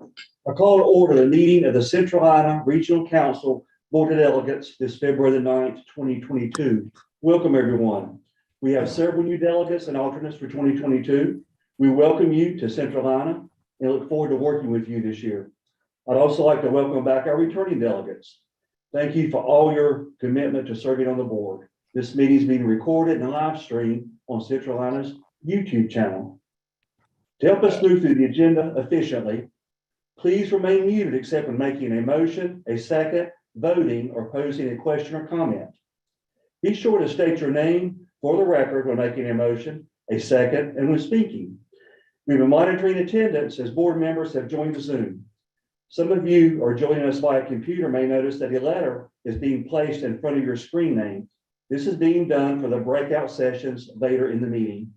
I call to order the meeting of the Centralina Regional Council Board of Delegates this February the 9th, 2022. Welcome, everyone. We have several new delegates and alternates for 2022. We welcome you to Centralina and look forward to working with you this year. I'd also like to welcome back our returning delegates. Thank you for all your commitment to serving on the board. This meeting is being recorded and live streamed on Centralina's YouTube channel. To help us move through the agenda efficiently, please remain muted except when making a motion, a second, voting, or posing a question or comment. Be sure to state your name for the record when making a motion, a second, and when speaking. We've been monitoring attendance as board members have joined the Zoom. Some of you are joining us via computer may notice that a letter is being placed in front of your screen name. This is being done for the breakout sessions later in the meeting.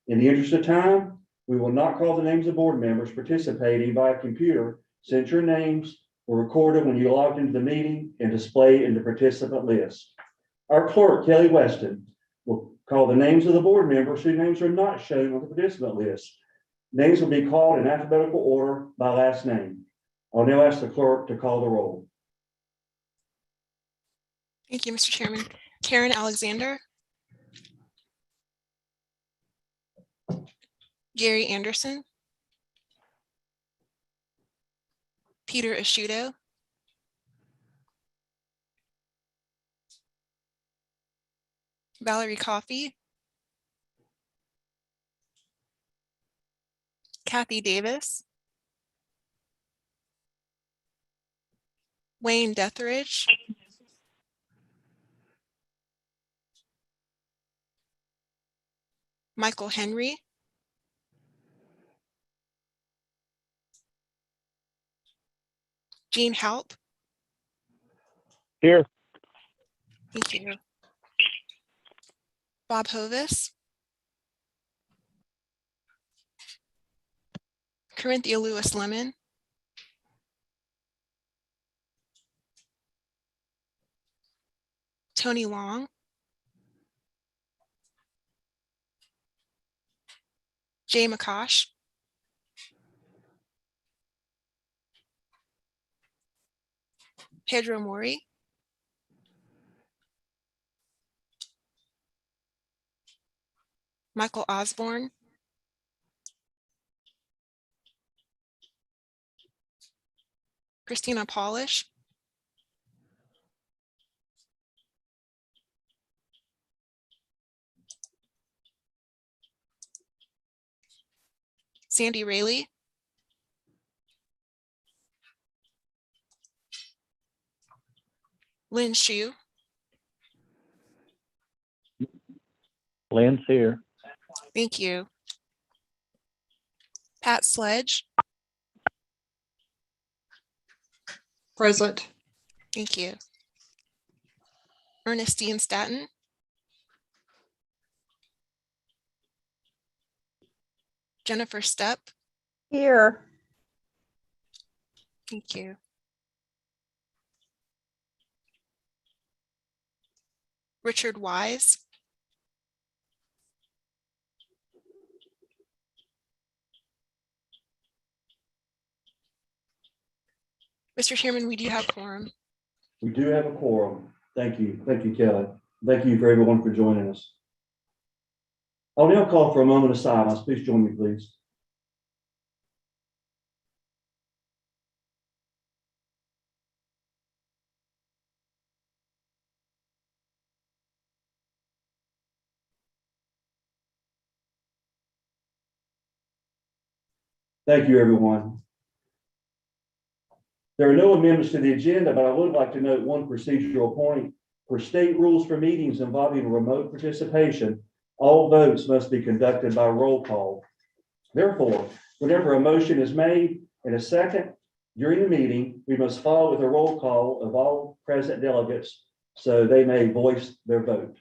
In the interest of time, we will not call the names of board members participating via computer since your names were recorded when you logged into the meeting and displayed in the participant list. Our clerk, Kelly Weston, will call the names of the board members whose names are not shown on the participant list. Names will be called in alphabetical order by last name. I'll now ask the clerk to call the roll. Thank you, Mr. Chairman. Karen Alexander. Gary Anderson. Peter Asciuto. Valerie Coffey. Kathy Davis. Wayne Detheridge. Michael Henry. Jean Halp. Here. Thank you. Bob Hovis. Corinthia Lewis Lemon. Tony Long. Jay McCosh. Pedro Mori. Michael Osborne. Christina Polish. Sandy Rayleigh. Lynn Shue. Lynn's here. Thank you. Pat Sledge. Present. Thank you. Ernestine Staton. Jennifer Stepp. Here. Thank you. Richard Wise. Mr. Chairman, we do have quorum. We do have a quorum. Thank you. Thank you, Kelly. Thank you for everyone for joining us. I'll now call for a moment of silence. Please join me, please. Thank you, everyone. There are no amendments to the agenda, but I would like to note one procedural point. For state rules for meetings involving remote participation, all votes must be conducted by roll call. Therefore, whenever a motion is made in a second during the meeting, we must follow with a roll call of all present delegates so they may voice their vote.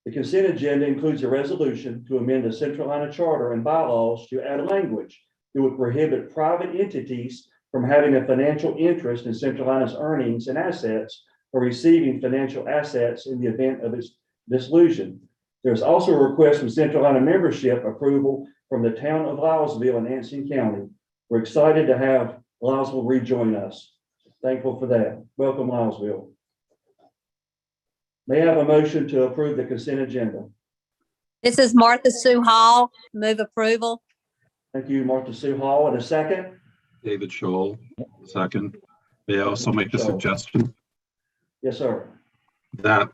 The consent agenda includes a resolution to amend the Centralina charter and bylaws to add language that would prohibit private entities from having a financial interest in Centralina's earnings and assets or receiving financial assets in the event of its dissolution. There's also a request from Centralina membership approval from the town of Lylesville in Anson County. We're excited to have Lylesville rejoin us. Thankful for that. Welcome, Lylesville. May I have a motion to approve the consent agenda? This is Martha Sue Hall. Move approval. Thank you, Martha Sue Hall. And a second? David Scholl, second. May I also make a Scholl. suggestion Yes, sir. that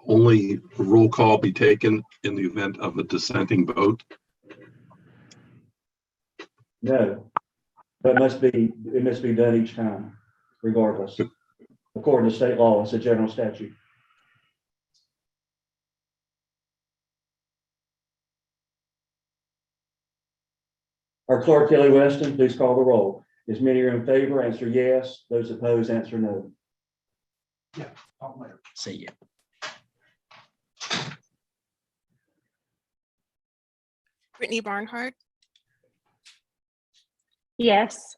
only roll call be taken in the event of a dissenting vote? No. But it must be done each time, regardless. According to state law, it's a general statute. Our clerk, Kelly Weston, please call the roll. As many are in favor, answer yes. Those opposed, answer no. Say yeah. Brittany Barnhart, Yes.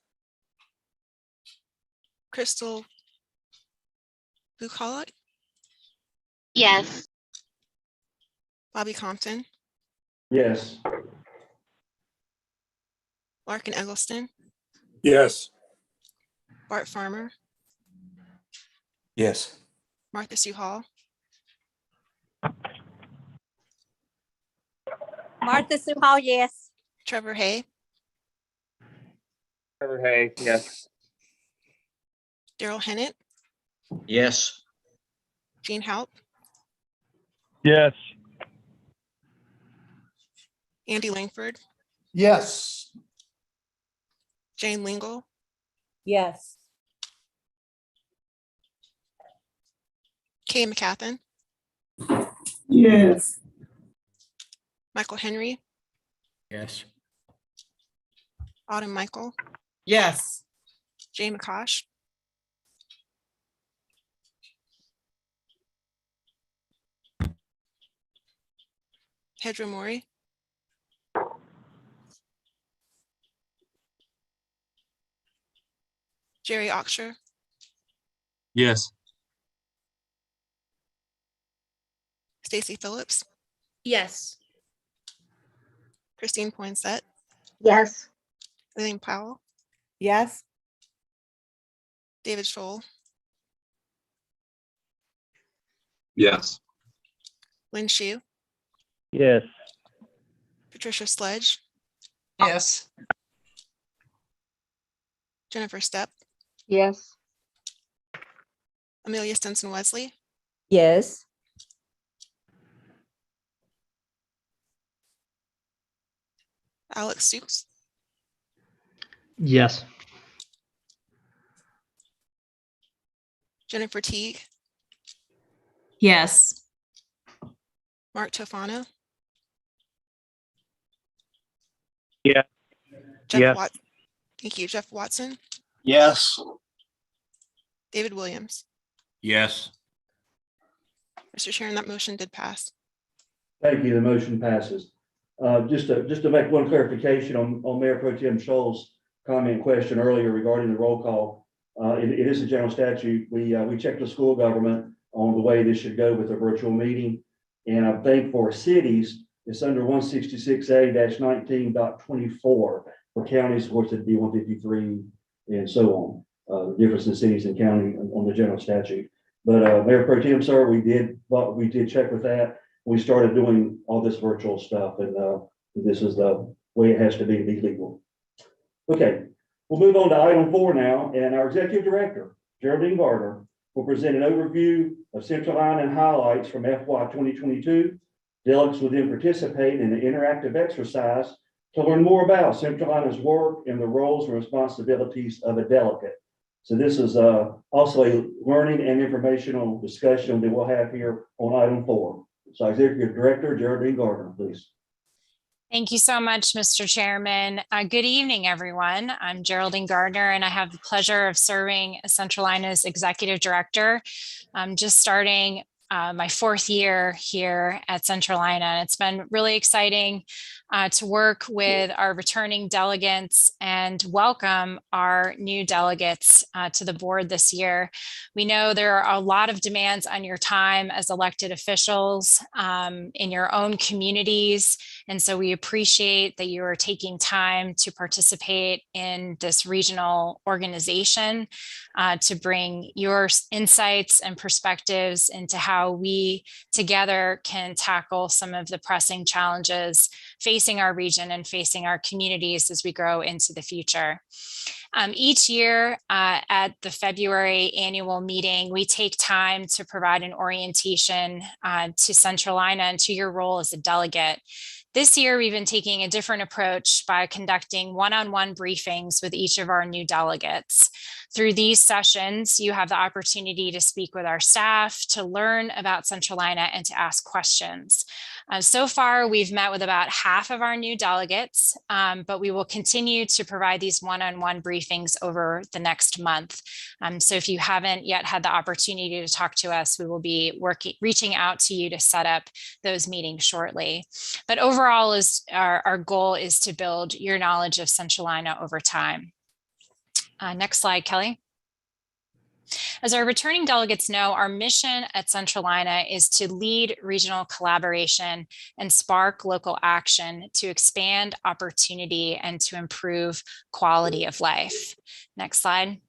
Crystal Bucolic, Yes. Bobby Compton, Yes. Larkin Eggleston, Yes. Bart Farmer, Yes. Martha Sue Hall, Martha Sue Hall, yes. Trevor Hay, Trevor Hay, yes. Daryl Hennett, Yes. Gene Haupt, Yes. Andy Langford, Yes. Jane Lingle, Yes. Kay McCathan, Yes. Michael Henry, Yes. Autumn Michael, Yes. Jay McCosh, Pedro Mori, Jerry Oxshire, Yes. Stacy Phillips, Yes. Christine Poinsett, Yes. Elaine Powell, Yes. David Scholl, Yes. Lynn Shu, Yes. Patricia Sledge, Yes. Jennifer Stepp, Yes. Amelia Stinson Wesley, Yes. Alex Stoops, Yes. Jennifer Teague, Yes. Mark Tofano, Yeah. Jeff Yes. Wat, thank you, Jeff Watson, Yes. David Williams. Yes. Mr. Chair, and that motion did pass. Thank you. The motion passes. Just to make one clarification on Mayor Pro Tem Scholl's comment question earlier regarding the roll call. It is a general statute. We checked the school government on the way this should go with a virtual meeting. And I think for cities, it's under 166A-19.24. For counties, of course, it'd be 153 and so on. The difference in cities and county on the general statute. But Mayor Pro Tem, sir, we did check with that. We started doing all this virtual stuff, and this is the way it has to be legal. Okay, we'll move on to item 4 now, and our executive director, Geraldine Gardner, will present an overview of Centralina and highlights from FY 2022. Delegates will then participate in an interactive exercise to learn more about Centralina's work and the roles and responsibilities of a delegate. So this is also a learning and informational discussion that we'll have here on item 4. So Executive Director Geraldine Gardner, please. Thank you so much, Mr. Chairman. Good evening, everyone. I'm Geraldine Gardner, and I have the pleasure of serving as Centralina's Executive Director. I'm just starting my 4th year here at Centralina, and it's been really exciting to work with our returning delegates and welcome our new delegates to the board this year. We know there are a lot of demands on your time as elected officials in your own communities. And so we appreciate that you are taking time to participate in this regional organization to bring your insights and perspectives into how we together can tackle some of the pressing challenges facing our region and facing our communities as we grow into the future. Each year at the February annual meeting, we take time to provide an orientation to Centralina and to your role as a delegate. This year, we've been taking a different approach by conducting one-on-one briefings with each of our new delegates. Through these sessions, you have the opportunity to speak with our staff, to learn about Centralina, and to ask questions. So far, we've met with about half of our new delegates, but we will continue to provide these one-on-one briefings over the next month. So if you haven't yet had the opportunity to talk to us, we will be reaching out to you to set up those meetings shortly. But overall, our goal is to build your knowledge of Centralina over time. Next slide, Kelly. As our returning delegates know, our mission at Centralina is to lead regional collaboration and spark local action to expand opportunity and to improve quality of life. Next slide.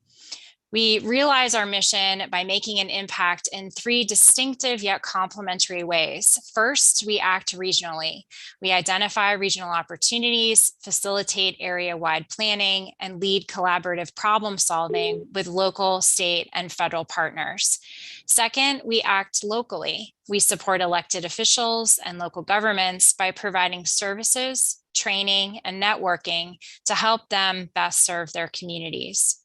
We realize our mission by making an impact in three distinctive yet complementary ways. First, we act regionally. We identify regional opportunities, facilitate area-wide planning, and lead collaborative problem solving with local, state, and federal partners. Second, we act locally. We support elected officials and local governments by providing services, training, and networking to help them best serve their communities.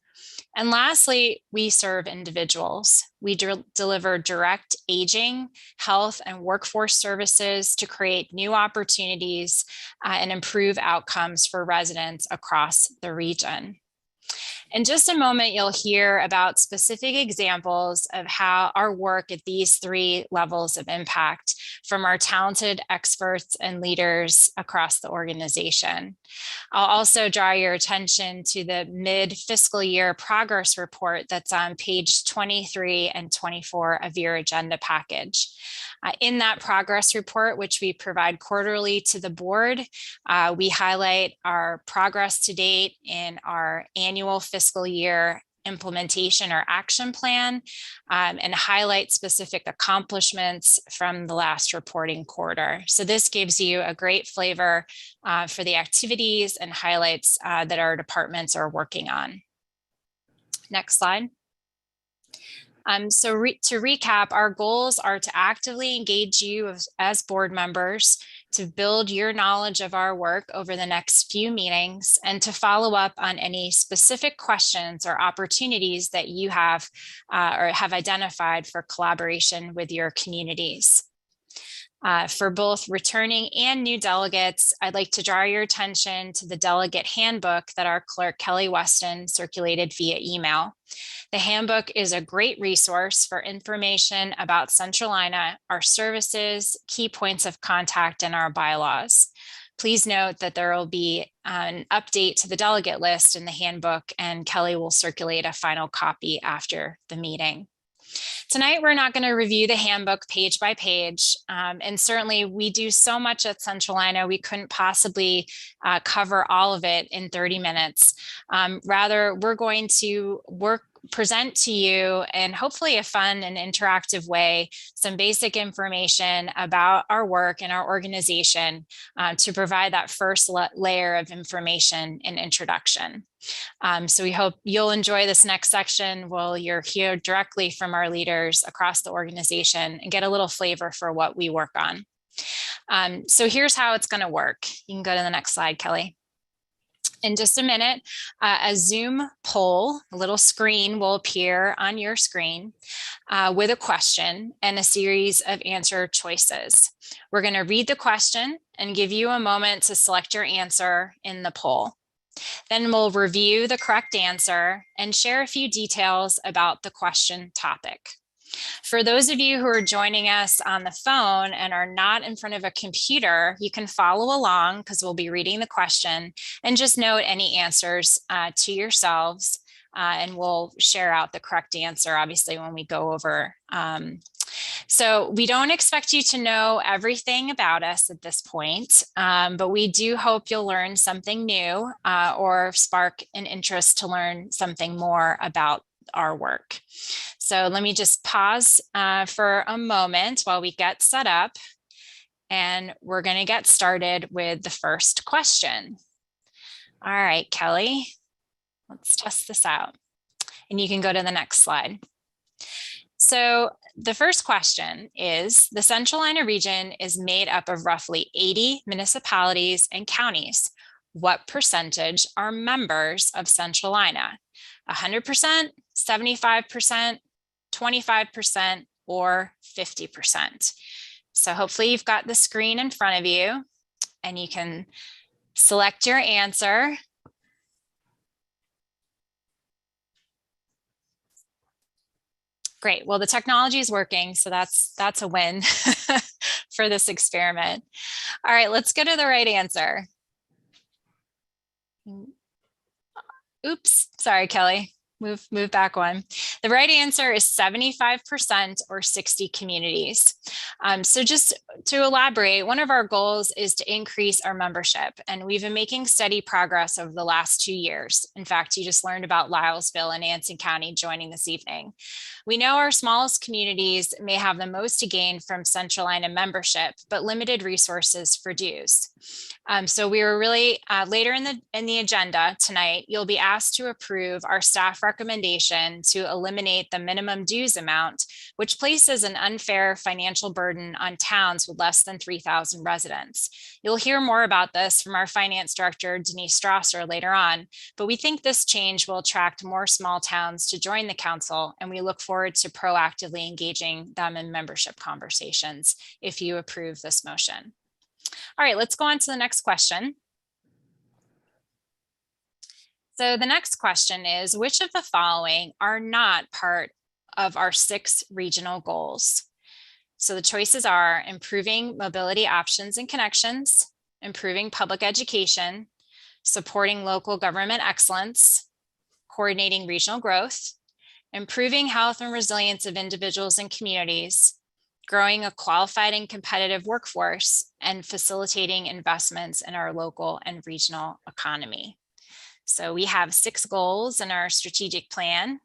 And lastly, we serve individuals. We deliver direct aging, health, and workforce services to create new opportunities and improve outcomes for residents across the region. In just a moment, you'll hear about specific examples of how our work at these three levels of impact from our talented experts and leaders across the organization. I'll also draw your attention to the mid-fiscal year progress report that's on page 23 and 24 of your agenda package. In that progress report, which we provide quarterly to the board, we highlight our progress to date in our annual fiscal year implementation or action plan and highlight specific accomplishments from the last reporting quarter. So this gives you a great flavor for the activities and highlights that our departments are working on. Next slide. To recap, our goals are to actively engage you as board members, to build your knowledge of our work over the next few meetings, and to follow up on any specific questions or opportunities that you have or have identified for collaboration with your communities. For both returning and new delegates, I'd like to draw your attention to the delegate handbook that our clerk, Kelly Weston, circulated via email. The handbook is a great resource for information about Centralina, our services, key points of contact, and our bylaws. Please note that there will be an update to the delegate list in the handbook, and Kelly will circulate a final copy after the meeting. Tonight, we're not going to review the handbook page by page, and certainly we do so much at Centralina, we couldn't possibly cover all of it in 30 minutes. Rather, we're going to present to you in hopefully a fun and interactive way some basic information about our work and our organization to provide that first layer of information and introduction. So we hope you'll enjoy this next section while you're hear directly from our leaders across the organization and get a little flavor for what we work on. So here's how it's going to work. You can go to the next slide, Kelly. In just a minute, a Zoom poll, a little screen will appear on your screen with a question and a series of answer choices. We're going to read the question and give you a moment to select your answer in the poll. Then we'll review the correct answer and share a few details about the question topic. For those of you who are joining us on the phone and are not in front of a computer, you can follow along because we'll be reading the question, and just note any answers to yourselves, and we'll share out the correct answer, obviously, when we go over. So we don't expect you to know everything about us at this point, but we do hope you'll learn something new or spark an interest to learn something more about our work. So let me just pause for a moment while we get set up, and we're going to get started with the first question. All right, Kelly, let's test this out. And you can go to the next slide. So the first question is, the Centralina region is made up of roughly 80 municipalities and counties. What percentage are members of Centralina? 100%, 75%, 25%, or 50%? So hopefully you've got the screen in front of you and you can select your answer. Great. Well, the technology is working, so that's a win for this experiment. All right, let's go to the right answer. Oops, sorry, Kelly. Move back one. The right answer is 75% or 60 communities. So just to elaborate, one of our goals is to increase our membership, and we've been making steady progress over the last 2 years. In fact, you just learned about Lylesville and Anson County joining this evening. We know our smallest communities may have the most to gain from Centralina membership, but limited resources for dues. So we were really later in the agenda tonight, you'll be asked to approve our staff recommendation to eliminate the minimum dues amount, which places an unfair financial burden on towns with less than 3,000 residents. You'll hear more about this from our finance director, Denise Strasser, later on, but we think this change will attract more small towns to join the council, and we look forward to proactively engaging them in membership conversations if you approve this motion. All right, let's go on to the next question. So the next question is, which of the following are not part of our 6 regional goals? So the choices are improving mobility options and connections, improving public education, supporting local government excellence, coordinating regional growth, improving health and resilience of individuals and communities, growing a qualified and competitive workforce, and facilitating investments in our local and regional economy. So we have 6 goals in our strategic plan.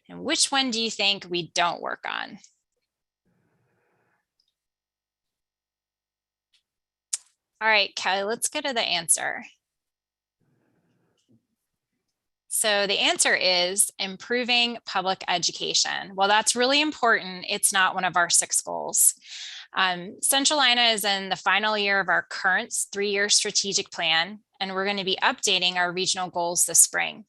And which one do you think we don't work on? All right, Kelly, let's go to the answer. So the answer is improving public education. Well, that's really important. It's not one of our 6 goals. Centralina is in the final year of our current 3-year strategic plan, and we're going to be updating our regional goals this spring.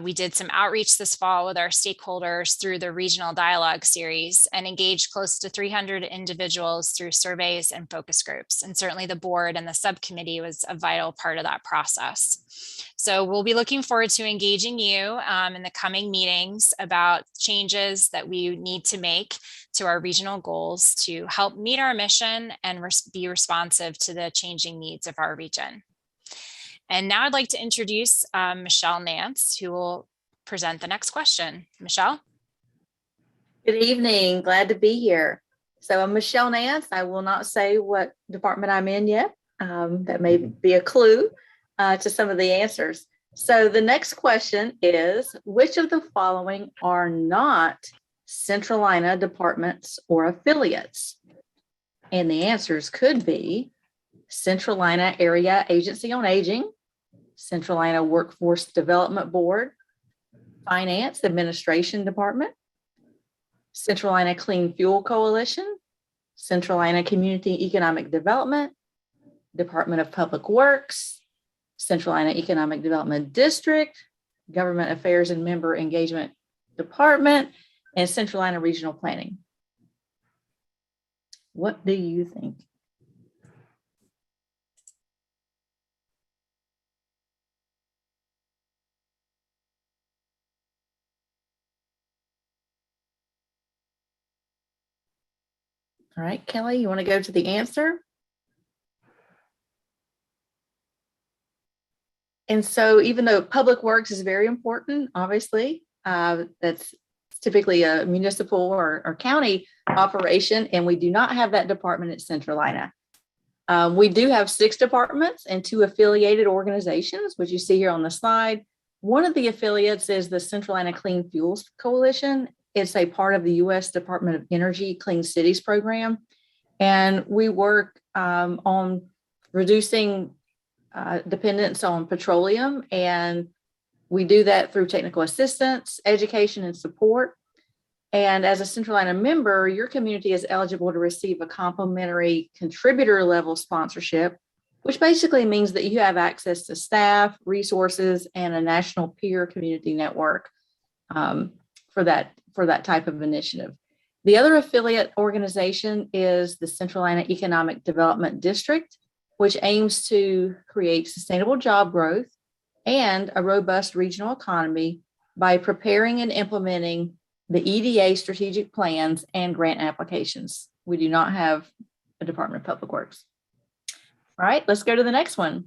We did some outreach this fall with our stakeholders through the regional dialogue series and engaged close to 300 individuals through surveys and focus groups. And certainly the board and the subcommittee was a vital part of that process. So we'll be looking forward to engaging you in the coming meetings about changes that we need to make to our regional goals to help meet our mission and be responsive to the changing needs of our region. And now I'd like to introduce Michelle Nance, who will present the next question. Michelle? Good evening. Glad to be here. So I'm Michelle Nance. I will not say what department I'm in yet. That may be a clue to some of the answers. So the next question is, which of the following are not Centralina departments or affiliates? And the answers could be Centralina Area Agency on Aging, Centralina Workforce Development Board, Finance Administration Department, Centralina Clean Fuel Coalition, Centralina Community Economic Development, Department of Public Works, Centralina Economic Development District, Government Affairs and Member Engagement Department, and Centralina Regional Planning. What do you think? All right, Kelly, you want to go to the answer? And so even though public works is very important, obviously, that's typically a municipal or county operation, and we do not have that department at Centralina. We do have 6 departments and 2 affiliated organizations, which you see here on the slide. One of the affiliates is the Centralina Clean Fuels Coalition. It's a part of the U.S. Department of Energy Clean Cities program. And we work on reducing dependence on petroleum. And we do that through technical assistance, education, and support. And as a Centralina member, your community is eligible to receive a complimentary contributor level sponsorship, which basically means that you have access to staff, resources, and a national peer community network for that type of initiative. The other affiliate organization is the Centralina Economic Development District, which aims to create sustainable job growth and a robust regional economy by preparing and implementing the EDA strategic plans and grant applications. We do not have a Department of Public Works. All right, let's go to the next one.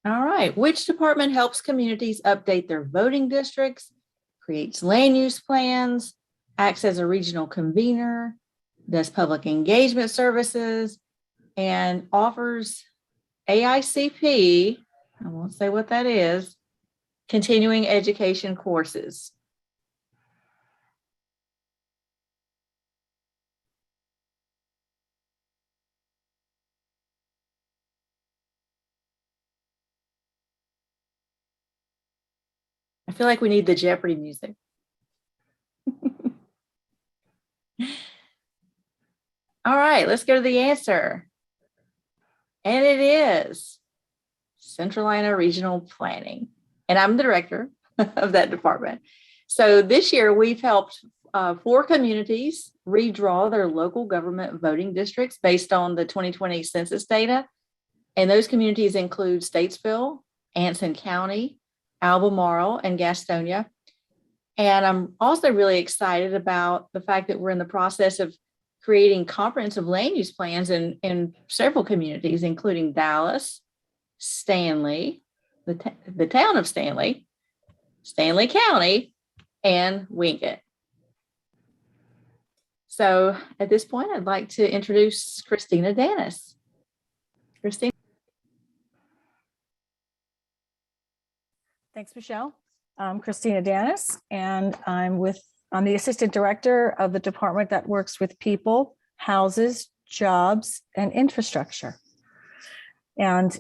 All right, which department helps communities update their voting districts, creates land use plans, acts as a regional convener, does public engagement services, and offers AICP, I won't say what that is, continuing education courses? I feel like we need the Jeopardy music. All right, let's go to the answer. And it is Centralina Regional Planning. And I'm the director of that department. So this year we've helped 4 communities redraw their local government voting districts based on the 2020 census data. And those communities include Statesville, Anson County, Albemarle, and Gastonia. And I'm also really excited about the fact that we're in the process of creating comprehensive land use plans in several communities, including Dallas, Stanley, the town of Stanley, Stanley County, and Wingate. So at this point, I'd like to introduce Christina Dennis. Christina. Thanks, Michelle. I'm Christina Dennis, and I'm the Assistant Director of the department that works with people, houses, jobs, and infrastructure. And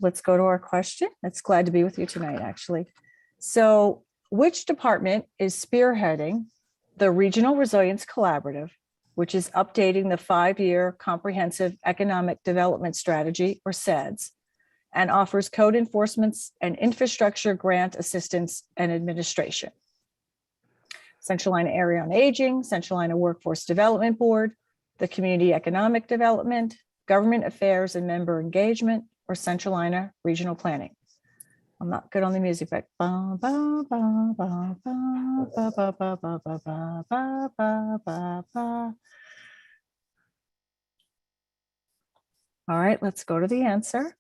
let's go to our question. It's glad to be with you tonight, actually. So, which department is spearheading the Regional Resilience Collaborative, which is updating the 5-year Comprehensive Economic Development Strategy, or CEDS, and offers code enforcements and infrastructure grant assistance and administration? Centralina Area on Aging, Centralina Workforce Development Board, the Community Economic Development, Government Affairs and Member Engagement, or Centralina Regional Planning. I'm not good on the music, but all right, let's go to the answer.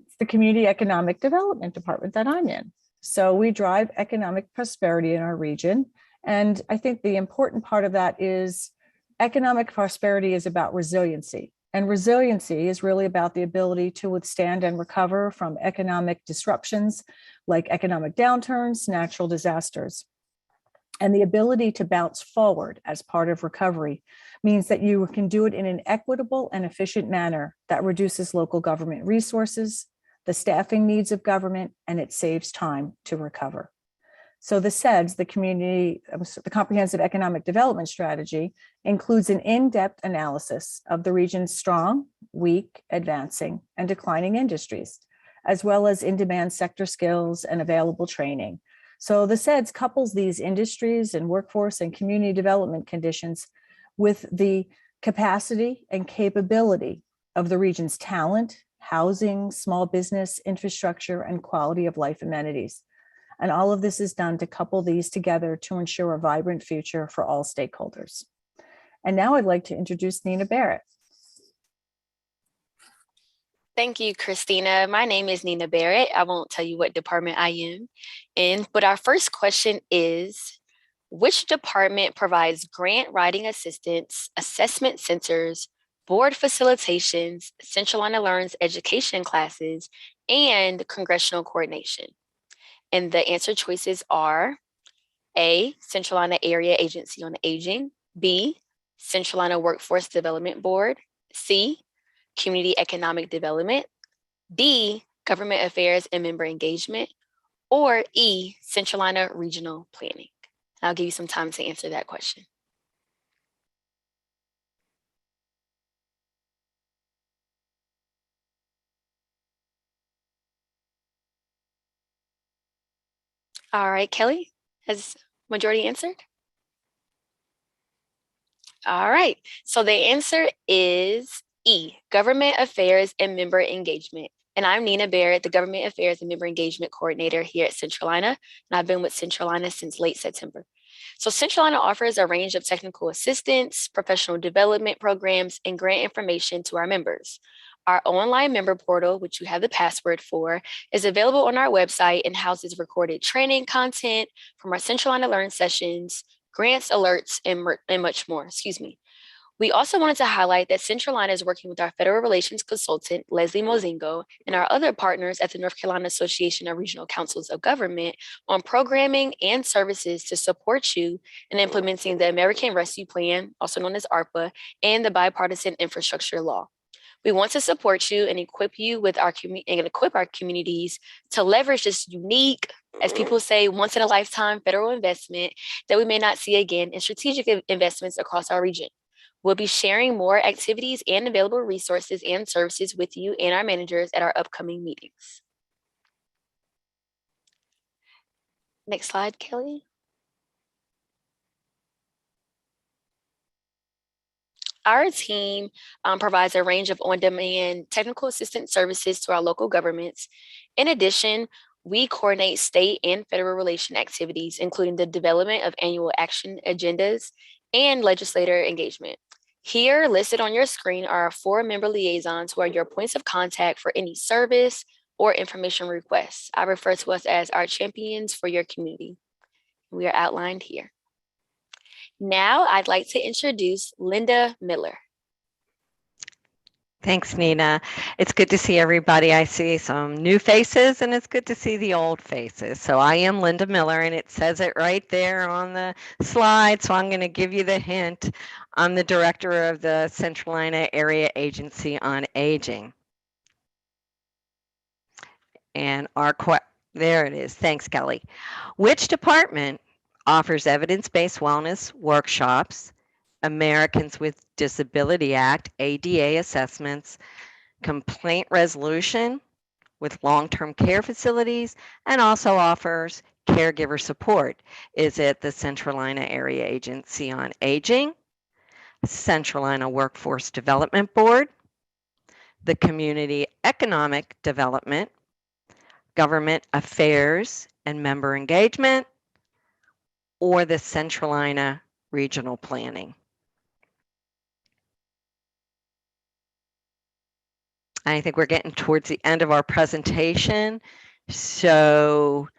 It's the Community Economic Development Department that I'm in. So we drive economic prosperity in our region. And I think the important part of that is economic prosperity is about resiliency. And resiliency is really about the ability to withstand and recover from economic disruptions like economic downturns, natural disasters. And the ability to bounce forward as part of recovery means that you can do it in an equitable and efficient manner that reduces local government resources, the staffing needs of government, and it saves time to recover. So the CEDS, the Comprehensive Economic Development Strategy, includes an in-depth analysis of the region's strong, weak, advancing, and declining industries, as well as in-demand sector skills and available training. So the CEDS couples these industries and workforce and community development conditions with the capacity and capability of the region's talent, housing, small business, infrastructure, and quality of life amenities. And all of this is done to couple these together to ensure a vibrant future for all stakeholders. And now I'd like to introduce Nina Barrett. Thank you, Christina. My name is Nina Barrett. I won't tell you what department I am in, but our first question is, which department provides grant writing assistance, assessment centers, board facilitations, Centralina Learns education classes, and congressional coordination? And the answer choices are A, Centralina Area Agency on Aging, B, Centralina Workforce Development Board, C, Community Economic Development, D, Government Affairs and Member Engagement, or E, Centralina Regional Planning. I'll give you some time to answer that question. All right, Kelly, has majority answered? All right, so the answer is E, Government Affairs and Member Engagement. And I'm Nina Barrett, the Government Affairs and Member Engagement Coordinator here at Centralina, and I've been with Centralina since late September. So Centralina offers a range of technical assistance, professional development programs, and grant information to our members. Our online member portal, which you have the password for, is available on our website and houses recorded training content from our Centralina Learn sessions, grants, alerts, and much more. We also wanted to highlight that Centralina is working with our federal relations consultant, Leslie Mozingo, and our other partners at the North Carolina Association of Regional Councils of Government on programming and services to support you in implementing the American Rescue Plan, also known as ARPA, and the Bipartisan Infrastructure Law. We want to support you and equip you with our equip our communities to leverage this unique, as people say, once in a lifetime federal investment that we may not see again in strategic investments across our region. We'll be sharing more activities and available resources and services with you and our managers at our upcoming meetings. Next slide, Kelly. Our team provides a range of on-demand technical assistance services to our local governments. In addition, we coordinate state and federal relation activities, including the development of annual action agendas and legislator engagement. Here, listed on your screen, are our 4 member liaisons who are your points of contact for any service or information requests. I refer to us as our champions for your community. We are outlined here. Now, I'd like to introduce Linda Miller. Thanks, Nina. It's good to see everybody. I see some new faces and it's good to see the old faces. So I am Linda Miller and it says it right there on the slide. So I'm going to give you the hint. I'm the director of the Centralina Area Agency on Aging. And there it is. Thanks, Kelly. Which department offers evidence-based wellness workshops, Americans with Disability Act, ADA assessments, complaint resolution with long-term care facilities, and also offers caregiver support? Is it the Centralina Area Agency on Aging, Centralina Workforce Development Board, the Community Economic Development, Government Affairs and Member Engagement, or the Centralina Regional Planning? I think we're getting towards the end of our presentation. So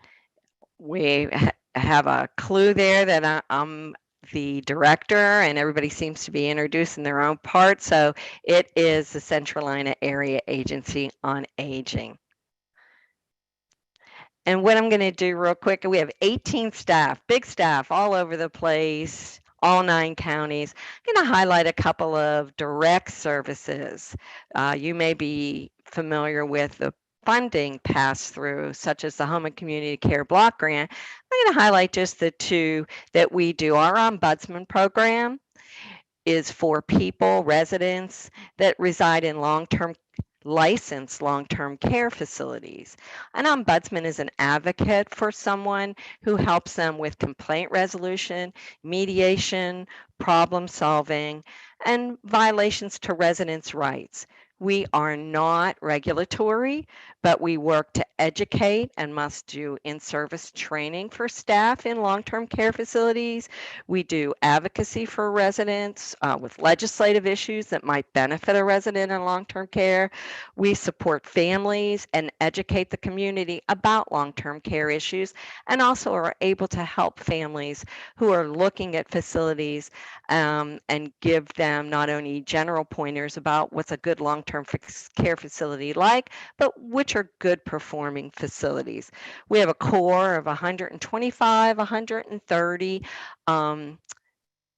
we have a clue there that I'm the director and everybody seems to be introducing their own part. So it is the Centralina Area Agency on Aging. And what I'm going to do real quick, we have 18 staff, big staff all over the place, all 9 counties. I'm going to highlight a couple of direct services. You may be familiar with the funding pass-through, such as the Home and Community Care Block Grant. I'm going to highlight just the 2 that we do. Our Ombudsman program is for people, residents that reside in licensed long-term care facilities. An ombudsman is an advocate for someone who helps them with complaint resolution, mediation, problem solving, and violations to residents' rights. We are not regulatory, but we work to educate and must do in-service training for staff in long-term care facilities. We do advocacy for residents with legislative issues that might benefit a resident in long-term care. We support families and educate the community about long-term care issues, and also are able to help families who are looking at facilities and give them not only general pointers about what's a good long-term care facility like, but which are good performing facilities. We have a core of 125, 130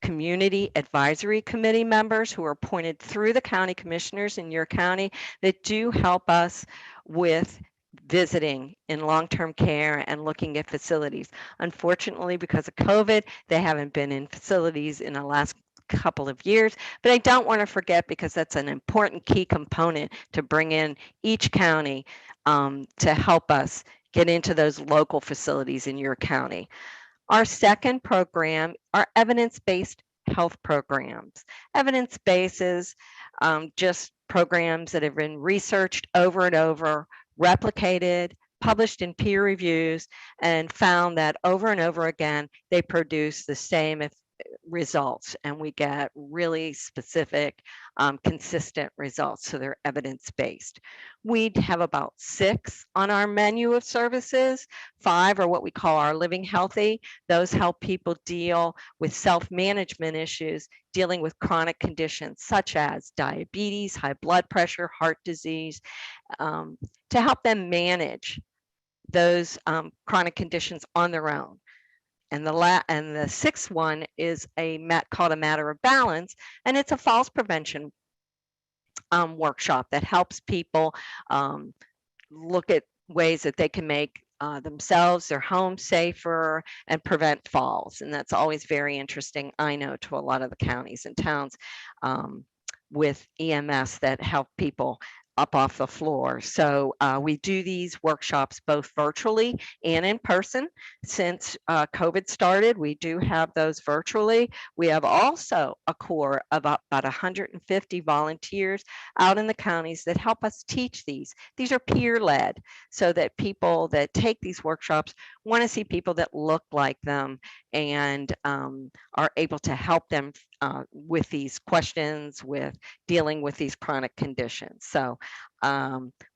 community advisory committee members who are appointed through the county commissioners in your county that do help us with visiting in long-term care and looking at facilities. Unfortunately, because of COVID, they haven't been in facilities in the last couple of years, but I don't want to forget, because that's an important key component to bring in each county to help us get into those local facilities in your county. Our second program are evidence-based health programs. Evidence-based is just programs that have been researched over and over, replicated, published in peer reviews, and found that over and over again, they produce the same results, and we get really specific, consistent results. So they're evidence-based. We have about 6 on our menu of services. 5 are what we call our Living Healthy. Those help people deal with self-management issues, dealing with chronic conditions such as diabetes, high blood pressure, heart disease, to help them manage those chronic conditions on their own. And the 6th one is called a Matter of Balance, and it's a falls prevention workshop that helps people look at ways that they can make themselves, their home safer, and prevent falls. And that's always very interesting, I know, to a lot of the counties and towns with EMS that help people up off the floor. So we do these workshops both virtually and in person. Since COVID started, we do have those virtually. We have also a core of about 150 volunteers out in the counties that help us teach these. These are peer-led, so that people that take these workshops want to see people that look like them and are able to help them with these questions, with dealing with these chronic conditions. So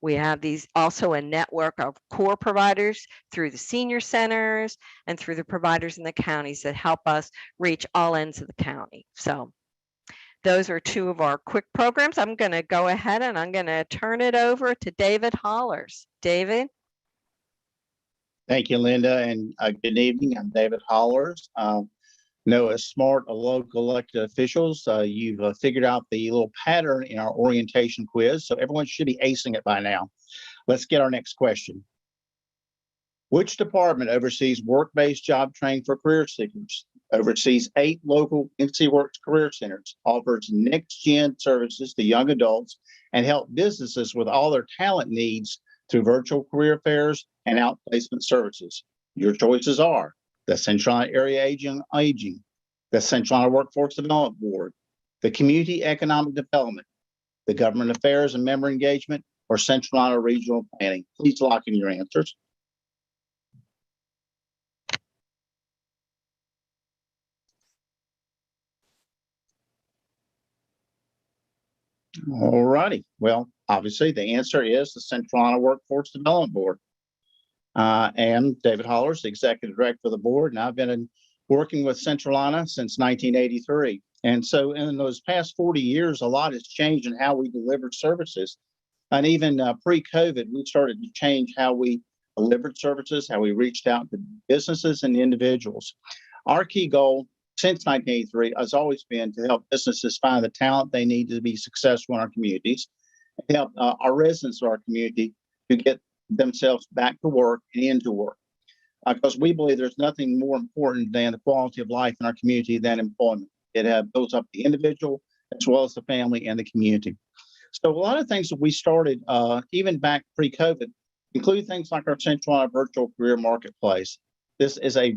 we have these also a network of core providers through the senior centers and through the providers in the counties that help us reach all ends of the county. So those are 2 of our quick programs. I'm going to go ahead and I'm going to turn it over to David Hollers. David? Thank you, Linda, and good evening. I'm David Hollers. As smart local elected officials, you've figured out the little pattern in our orientation quiz, so everyone should be acing it by now. Let's get our next question. Which department oversees work-based job training for career seekers, oversees 8 local NC Works career centers, offers next-gen services to young adults, and help businesses with all their talent needs through virtual career fairs and outplacement services? Your choices are the Centralina Area Aging, the Centralina Workforce Development Board, the Community Economic Development, the Government Affairs and Member Engagement, or Centralina Regional Planning. Please lock in your answers. All righty. Well, obviously the answer is the Centralina Workforce Development Board. I am David Hollers, the Executive Director of the board, and I've been working with Centralina since 1983. And so in those past 40 years, a lot has changed in how we deliver services. And even pre-COVID, we started to change how we delivered services, how we reached out to businesses and individuals. Our key goal since 1983 has always been to help businesses find the talent they need to be successful in our communities, and help our residents of our community to get themselves back to work and into work. Because we believe there's nothing more important than the quality of life in our community than employment. It builds up the individual as well as the family and the community. So a lot of things that we started even back pre-COVID include things like our Centralina Virtual Career Marketplace. This is a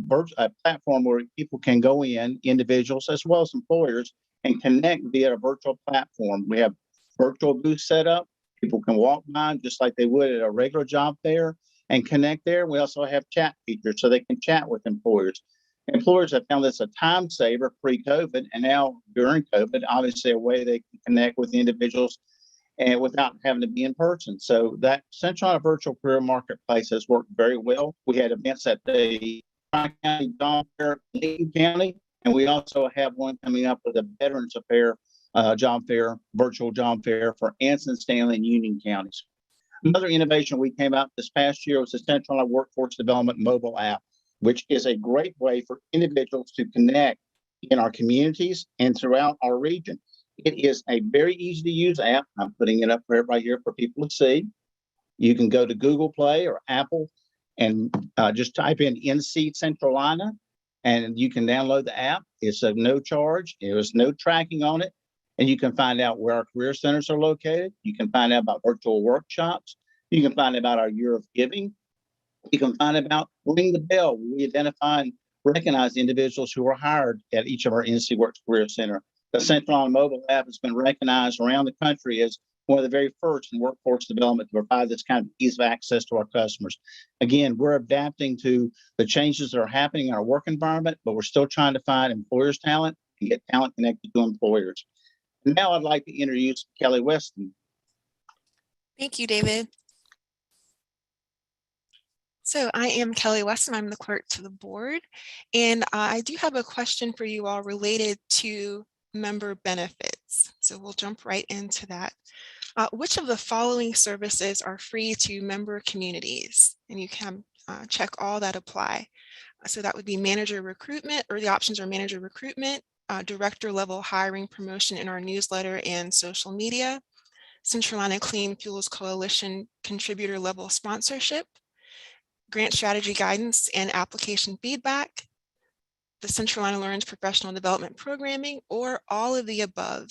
platform where people can go in, individuals as well as employers, and connect via a virtual platform. We have virtual booth set up. People can walk by just like they would at a regular job fair and connect there. We also have chat features so they can chat with employers. Employers have found this a time saver pre-COVID, and now during COVID, obviously a way they can connect with individuals and without having to be in person. So that Centralina Virtual Career Marketplace has worked very well. We had events at the Tri-County Job Fair in Lincoln County, and we also have one coming up with a Veterans Affair job fair, virtual job fair for Anson, Stanley, and Union counties. Another innovation we came out this past year was the Centralina Workforce Development mobile app, which is a great way for individuals to connect in our communities and throughout our region. It is a very easy to use app. I'm putting it up right here for people to see. You can go to Google Play or Apple and just type in NC Centralina, and you can download the app. It's of no charge. There's no tracking on it. And you can find out where our career centers are located. You can find out about virtual workshops. You can find out about our year of giving. You can find out about Ring the Bell. We identify and recognize individuals who are hired at each of our NC Works Career Center. The Centralina mobile app has been recognized around the country as one of the very first in workforce development to provide this kind of ease of access to our customers. Again, we're adapting to the changes that are happening in our work environment, but we're still trying to find employers' talent and get talent connected to employers. And now I'd like to introduce Kelly Weston. Thank you, David. So I am Kelly Weston. I'm the clerk to the board, and I do have a question for you all related to member benefits. So we'll jump right into that. Which of the following services are free to member communities? And you can check all that apply. So that would be manager recruitment, or the options are manager recruitment, director level hiring promotion in our newsletter and social media, Centralina Clean Fuels Coalition contributor level sponsorship, grant strategy guidance and application feedback, the Centralina Learns professional development programming, or all of the above.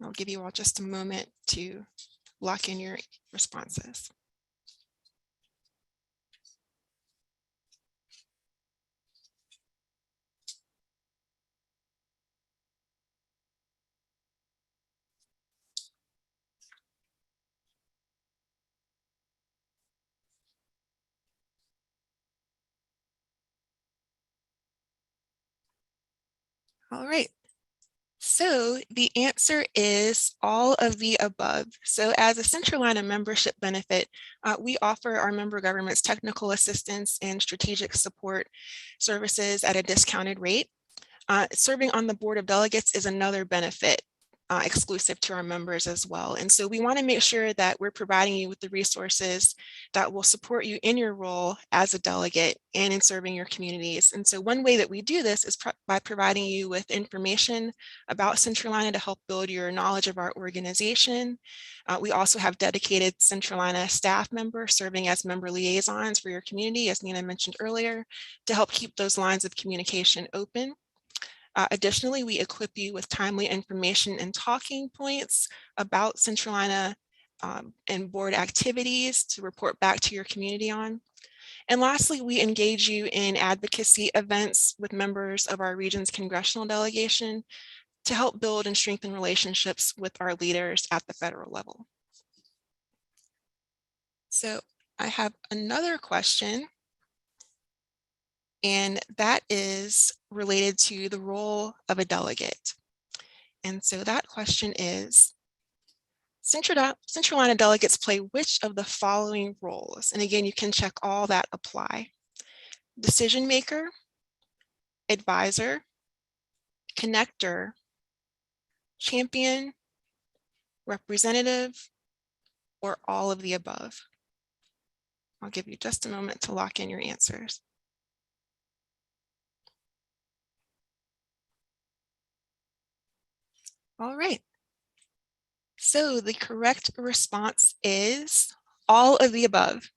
I'll give you all just a moment to lock in your responses. All right. So the answer is all of the above. So as a Centralina membership benefit, we offer our member governments technical assistance and strategic support services at a discounted rate. Serving on the board of delegates is another benefit exclusive to our members as well. And so we want to make sure that we're providing you with the resources that will support you in your role as a delegate and in serving your communities. And so one way that we do this is by providing you with information about Centralina to help build your knowledge of our organization. We also have dedicated Centralina staff members serving as member liaisons for your community, as Nina mentioned earlier, to help keep those lines of communication open. Additionally, we equip you with timely information and talking points about Centralina and board activities to report back to your community on. And lastly, we engage you in advocacy events with members of our region's congressional delegation to help build and strengthen relationships with our leaders at the federal level. So I have another question, and that is related to the role of a delegate. And so that question is, Centralina delegates play which of the following roles? And again, you can check all that apply. Decision maker, advisor, connector, champion, representative, or all of the above. I'll give you just a moment to lock in your answers. All right. So the correct response is all of the above.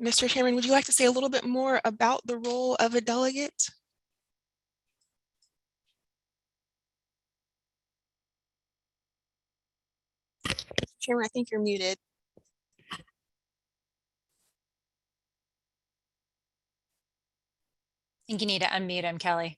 Mr. Chairman, would you like to say a little bit more about the role of a delegate? Mr. Chairman, I think you're muted. I think you need to unmute him, Kelly.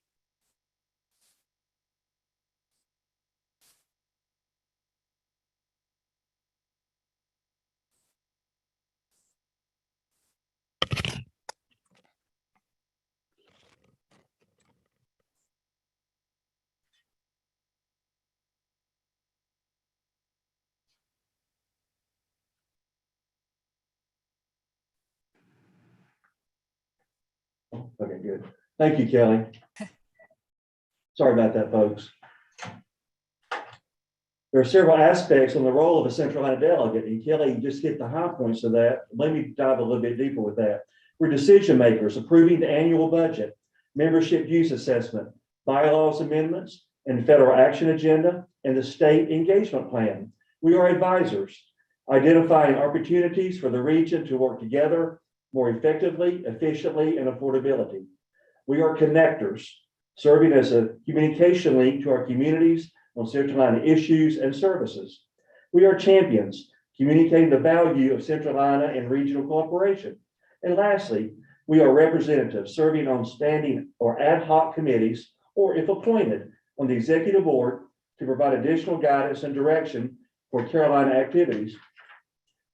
Okay, good. Thank you, Kelly. Sorry about that, folks. There are several aspects on the role of a Centralina delegate, and Kelly just hit the high points of that. Let me dive a little bit deeper with that. We're decision makers, approving the annual budget, membership use assessment, bylaws amendments, and federal action agenda, and the state engagement plan. We are advisors, identifying opportunities for the region to work together more effectively, efficiently, and affordability. We are connectors, serving as a communication link to our communities on Centralina issues and services. We are champions, communicating the value of Centralina and regional cooperation. And lastly, we are representatives, serving on standing or ad hoc committees, or if appointed, on the executive board to provide additional guidance and direction for Carolina activities.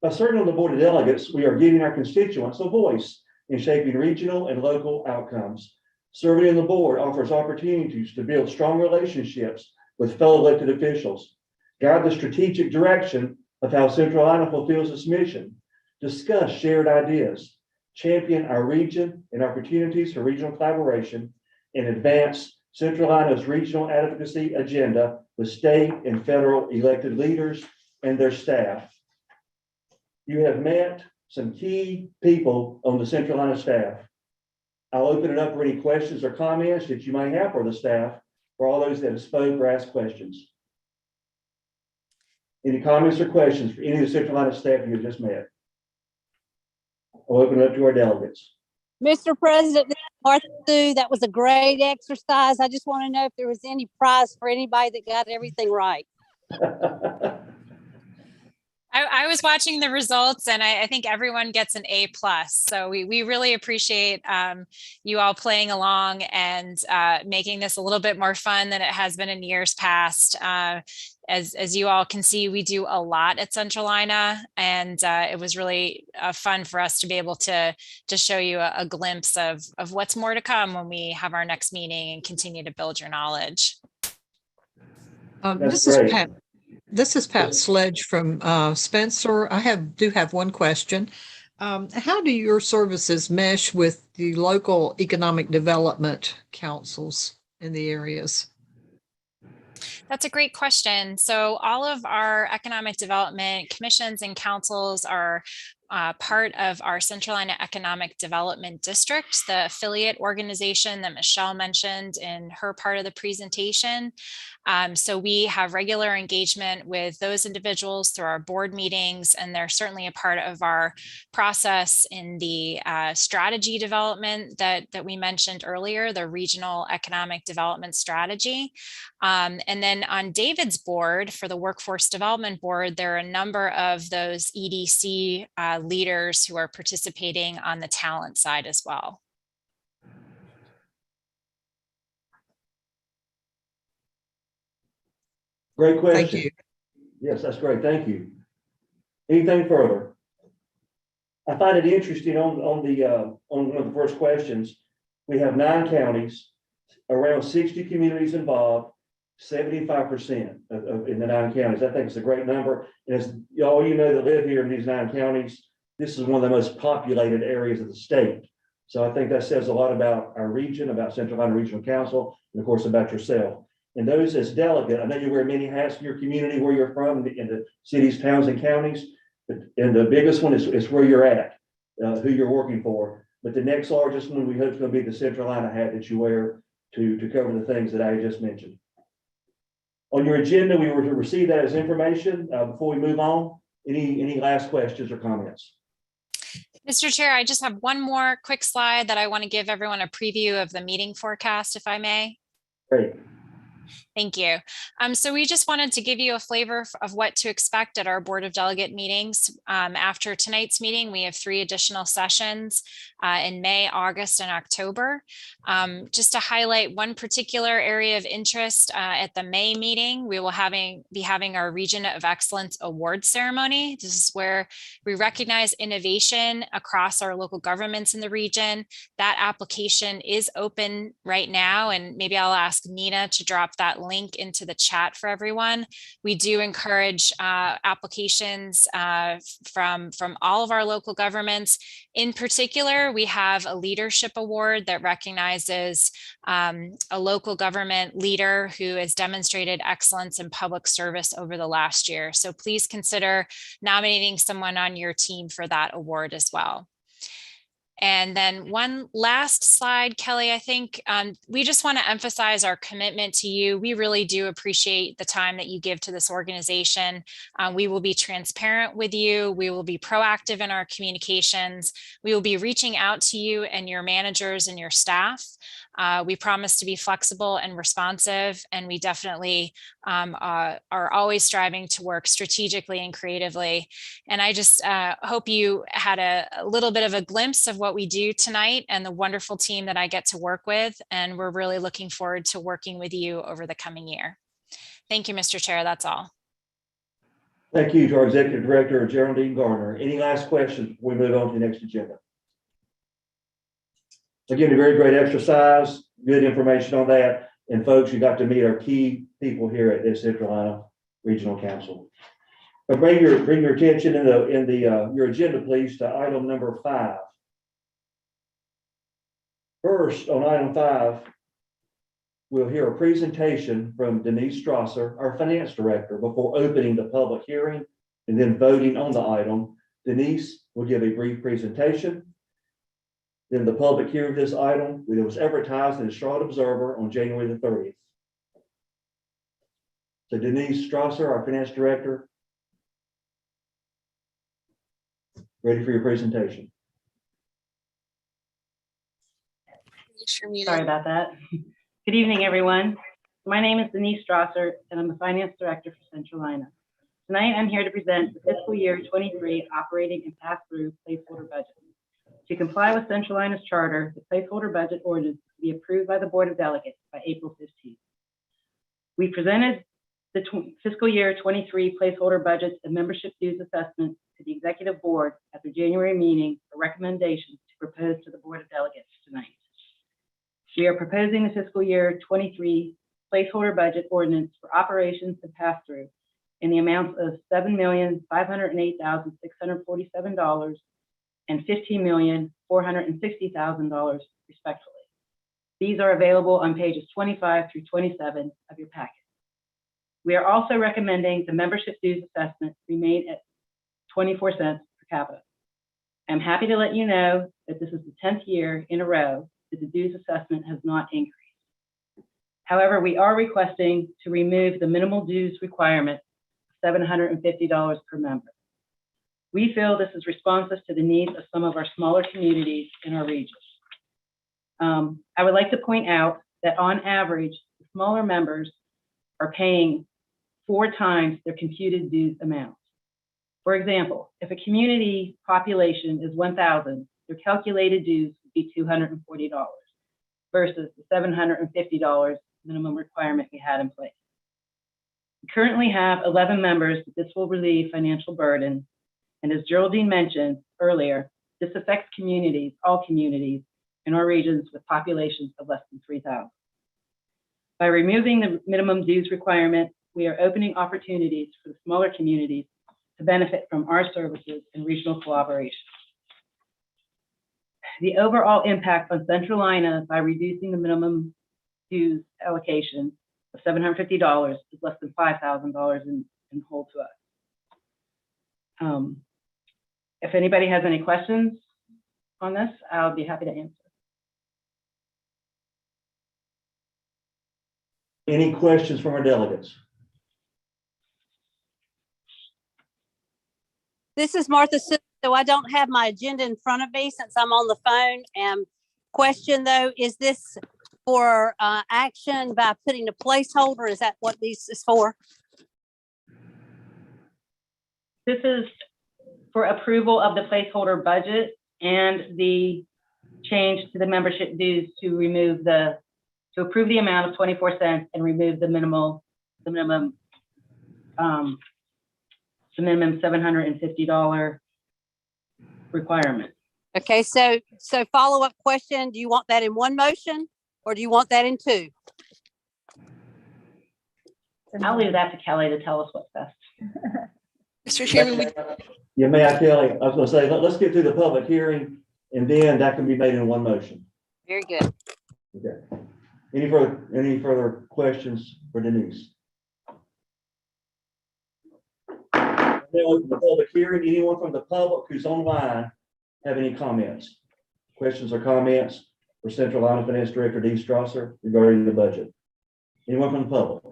By serving on the board of delegates, we are giving our constituents a voice in shaping regional and local outcomes. Serving on the board offers opportunities to build strong relationships with fellow elected officials, guide the strategic direction of how Centralina fulfills its mission, discuss shared ideas, champion our region and opportunities for regional collaboration, and advance Centralina's regional advocacy agenda with state and federal elected leaders and their staff. You have met some key people on the Centralina staff. I'll open it up for any questions or comments that you may have for the staff, for all those that have spoke or asked questions. Any comments or questions for any of the Centralina staff you have just met? I'll open it up to our delegates. Mr. President, this is Martha Sue, that was a great exercise. I just want to know if there was any prize for anybody that got everything right. I was watching the results, and I think everyone gets an A+. So we really appreciate you all playing along and making this a little bit more fun than it has been in years past. As you all can see, we do a lot at Centralina, and it was really fun for us to be able to show you a glimpse of what's more to come when we have our next meeting and continue to build your knowledge. This is Pat. This is Pat Sledge from Spencer. I do have one question. How do your services mesh with the local economic development councils in the areas? That's a great question. So all of our economic development commissions and councils are part of our Centralina Economic Development District, the affiliate organization that Michelle mentioned in her part of the presentation. So we have regular engagement with those individuals through our board meetings, and they're certainly a part of our process in the strategy development that we mentioned earlier, the Regional Economic Development Strategy. And then on David's board, for the Workforce Development Board, there are a number of those EDC leaders who are participating on the talent side as well. Great question. Thank you. Yes, that's great. Thank you. Anything further? I find it interesting on one of the first questions. We have 9 counties, around 60 communities involved, 75% in the 9 counties. I think it's a great number. And as all you know that live here in these 9 counties, this is one of the most populated areas of the state. So I think that says a lot about our region, about Centralina Regional Council, and of course about yourself. And those as delegate, I know you wear many hats in your community where you're from, in the cities, towns, and counties. And the biggest one is where you're at, who you're working for. But the next largest one we hope is going to be the Centralina hat that you wear to cover the things that I just mentioned. On your agenda, we were to receive that as information. Before we move on, any last questions or comments? Mr. Chair, I just have one more quick slide that I want to give everyone a preview of the meeting forecast, if I may. Great. Thank you. So we just wanted to give you a flavor of what to expect at our Board of Delegate meetings. After tonight's meeting, we have 3 additional sessions in May, August, and October. Just to highlight one particular area of interest, at the May meeting, we will be having our Region of Excellence Award Ceremony. This is where we recognize innovation across our local governments in the region. That application is open right now, and maybe I'll ask Nina to drop drop that link into the chat for everyone. We do encourage applications from all of our local governments. In particular, we have a leadership award that recognizes a local government leader who has demonstrated excellence in public service over the last year. So please consider nominating someone on your team for that award as well. And then one last slide, Kelly, I think we just want to emphasize our commitment to you. We really do appreciate the time that you give to this organization. We will be transparent with you. We will be proactive in our communications. We will be reaching out to you and your managers and your staff. We promise to be flexible and responsive, and we definitely are always striving to work strategically and creatively. And I just hope you had a little bit of a glimpse of what we do tonight and the wonderful team that I get to work with. And we're really looking forward to working with you over the coming year. Thank you, Mr. Chair. That's all. Thank you to our Executive Director, Geraldine Garner. Any last questions before we move on to the next agenda? Again, a very great exercise, good information on that. And folks, you got to meet our key people here at the Centralina Regional Council. But bring your attention in your agenda, please, to item number 5. First, on item 5, we'll hear a presentation from Denise Strasser, our Finance Director, before opening the public hearing and then voting on the item. Denise will give a brief presentation. Then the public hearing of this item, it was advertised in the Charlotte Observer on January the 30th. So Denise Strasser, our Finance Director, ready for your presentation. Sorry about that. Good evening, everyone. My name is Denise Strasser, and I'm the Finance Director for Centralina. Tonight, I'm here to present the fiscal year 23 operating and pass-through placeholder budget. To comply with Centralina's charter, the placeholder budget ordinance to be approved by the Board of Delegates by April 15th. We presented the fiscal year 23 placeholder budgets and membership dues assessments to the Executive Board at the January meeting for recommendations to propose to the Board of Delegates tonight. We are proposing the fiscal year 23 placeholder budget ordinance for operations and pass-through in the amounts of $7,508,647 and $15,460,000 respectively. These are available on pages 25 through 27 of your packet. We are also recommending the membership dues assessment remain at 24 cents per capita. I'm happy to let you know that this is the 10th year in a row that the dues assessment has not increased. However, we are requesting to remove the minimal dues requirement of $750 per member. We feel this is responsive to the needs of some of our smaller communities in our region. I would like to point out that on average, the smaller members are paying 4 times their computed dues amount. For example, if a community population is 1,000, their calculated dues would be $240 versus the $750 minimum requirement we had in place. We currently have 11 members, but this will relieve financial burden. And as Geraldine mentioned earlier, this affects communities, all communities in our regions with populations of less than 3,000. By removing the minimum dues requirement, we are opening opportunities for the smaller communities to benefit from our services and regional collaboration. The overall impact on Centralina by reducing the minimum dues allocation of $750 is less than $5,000 in whole to us. If anybody has any questions on this, I'll be happy to answer. Any questions from our delegates? This is Martha, so I don't have my agenda in front of me since I'm on the phone. Question though, is this for action by putting a placeholder? Is that what this is for? This is for approval of the placeholder budget and the change to the membership dues to remove to approve the amount of 24 cents and remove the minimum $750 requirement. Okay, so follow-up question, do you want that in one motion or do you want that in 2? I'll leave that to Kelly to tell us what's best. Mr. Chairman, Yeah, may I, Kelly? I was gonna say, let's get through the public hearing and then that can be made in one motion. Very good. Okay. Any further questions for Denise? Now open the public hearing. Anyone from the public who's online have any comments? Questions or comments for Centralina Finance Director Dee Strasser regarding the budget? Anyone from the public?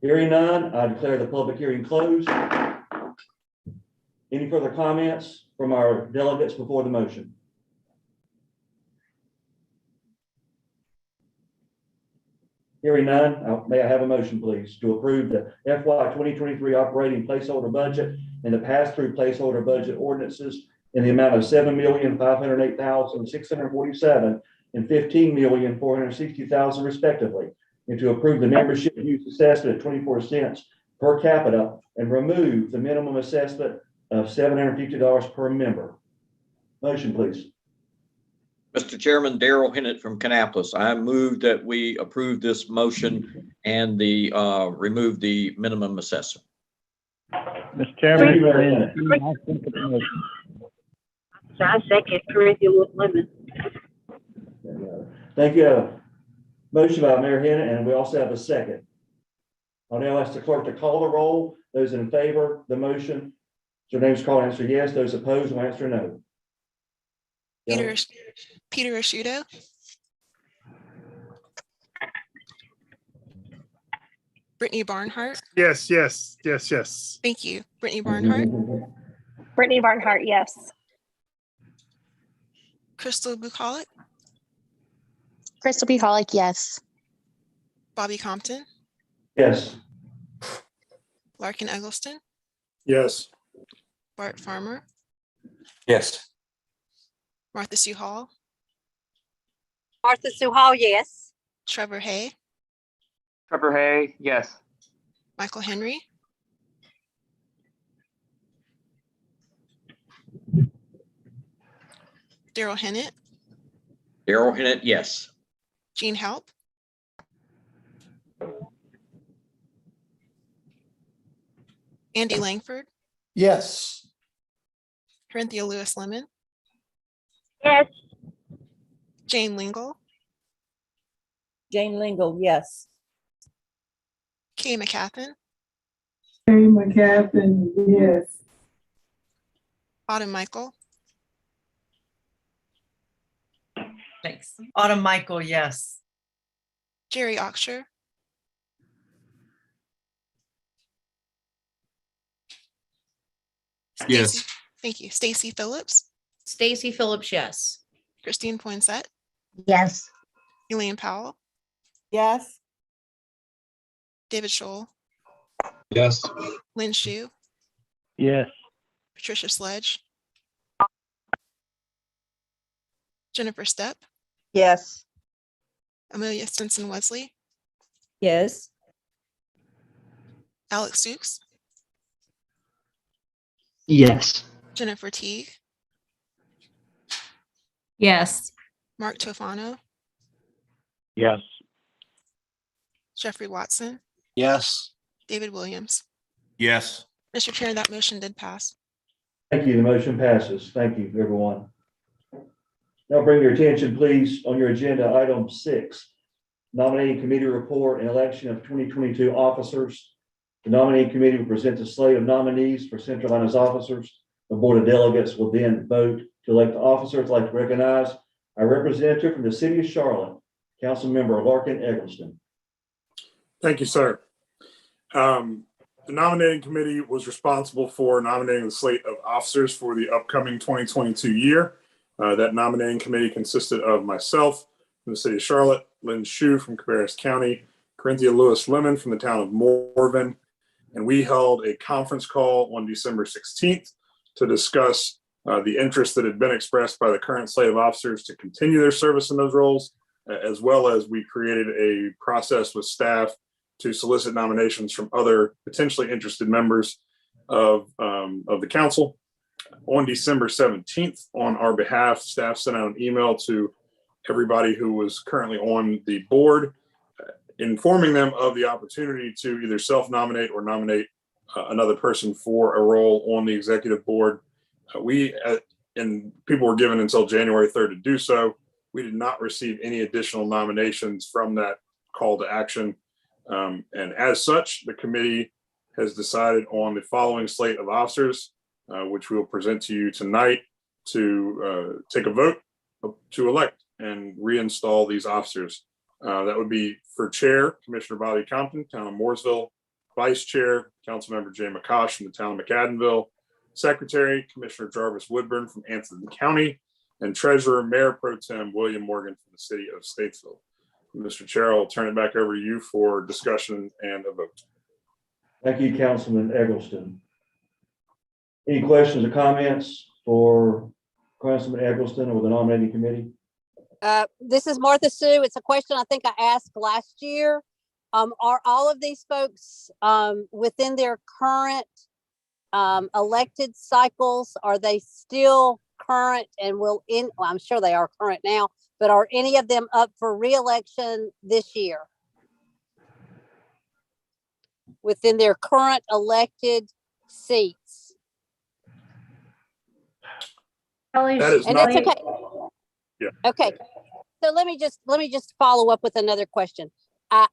Hearing none, I declare the public hearing closed. Any further comments from our delegates before the motion? Hearing none, may I have a motion, please, to approve the FY 2023 operating placeholder budget and the pass-through placeholder budget ordinances in the amount of $7,508,647 and $15,460,000 respectively, and to approve the membership use assessment at 24 cents per capita and remove the minimum assessment of $750 per member. Motion, please. Mr. Chairman, Darrell Hennett from Kannapolis. I move that we approve this motion and remove the minimum assessment. Mr. Chairman, I second Corinthia Lemon. Thank you. Motion by Mayor Hennett, and we also have a second. I'll now ask the clerk to call the roll. Those in favor of the motion, their names called, answer yes. Those opposed will answer no. Peter Asciuto. Brittany Barnhart. Yes. Thank you. Brittany Barnhart. Brittany Barnhart, yes. Crystal Bucolic. Crystal Bucolic, yes. Bobby Compton. Yes. Larkin Eggleston. Yes. Bart Farmer. Yes. Martha Sue Hall. Martha Sue Hall, yes. Trevor Hay. Trevor Hay, yes. Michael Henry. Darrell Hennett. Darrell Hennett, yes. Jean Halp. Andy Langford. Yes. Corinthia Lewis Lemon. Yes. Jane Lingle. Jane Lingle, yes. Kay McCaffin. Kay McCaffin, yes. Autumn Michael. Thanks. Autumn Michael, yes. Jerry Oxshire. Yes. Thank you. Stacy Phillips. Stacy Phillips, yes. Christine Poinsett. Yes. Elaine Powell. Yes. David Scholl. Yes. Lynn Shu. Yes. Patricia Sledge. Jennifer Stepp. Yes. Amelia Stinson Wesley. Yes. Alex Sukes. Yes. Jennifer Teague. Yes. Mark Tofano. Yes. Jeffrey Watson. Yes. David Williams. Yes. Mr. Chair, that motion did pass. Thank you. The motion passes. Thank you, everyone. Now bring your attention, please, on your agenda, item 6, nominating committee report and election of 2022 officers. The nominating committee will present a slate of nominees for Centralina's officers. The board of delegates will then vote to elect the officers. I'd like to recognize our representative from the city of Charlotte, Council Member Larkin Eggleston. Thank you, sir. The nominating committee was responsible for nominating the slate of officers for the upcoming 2022 year. That nominating committee consisted of myself from the city of Charlotte, Lynn Shu from Cabarrus County, Corinthia Lewis Lemon from the town of Morven, and we held a conference call on December 16th to discuss the interest that had been expressed by the current slate of officers to continue their service in those roles, as well as we created a process with staff to solicit nominations from other potentially interested members of the council. On December 17th, on our behalf, staff sent out an email to everybody who was currently on the board, informing them of the opportunity to either self-nominate or nominate another person for a role on the executive board. And people were given until January 3rd to do so. We did not receive any additional nominations from that call to action. And as such, the committee has decided on the following slate of officers, which we'll present to you tonight to take a vote to elect and reinstall these officers. That would be for Chair, Commissioner Bobby Compton, Town of Mooresville; Vice Chair, Councilmember Jay McCosh from the Town of McAdenville; Secretary, Commissioner Jarvis Woodburn from Anthony County; and Treasurer, Mayor Pro Tem William Morgan from the City of Statesville. Mr. Chair, I'll turn it back over to you for discussion and a vote. Thank you, Councilman Eggleston. Any questions or comments for Councilman Eggleston or the nominating committee? This is Martha Sue. It's a question I think I asked last year. Are all of these folks within their current elected cycles? Are they still current and well, I'm sure they are current now, but are any of them up for re-election this year? Within their current elected seats? That is And not. it's okay. Yeah. Okay. So let me just follow up with another question. And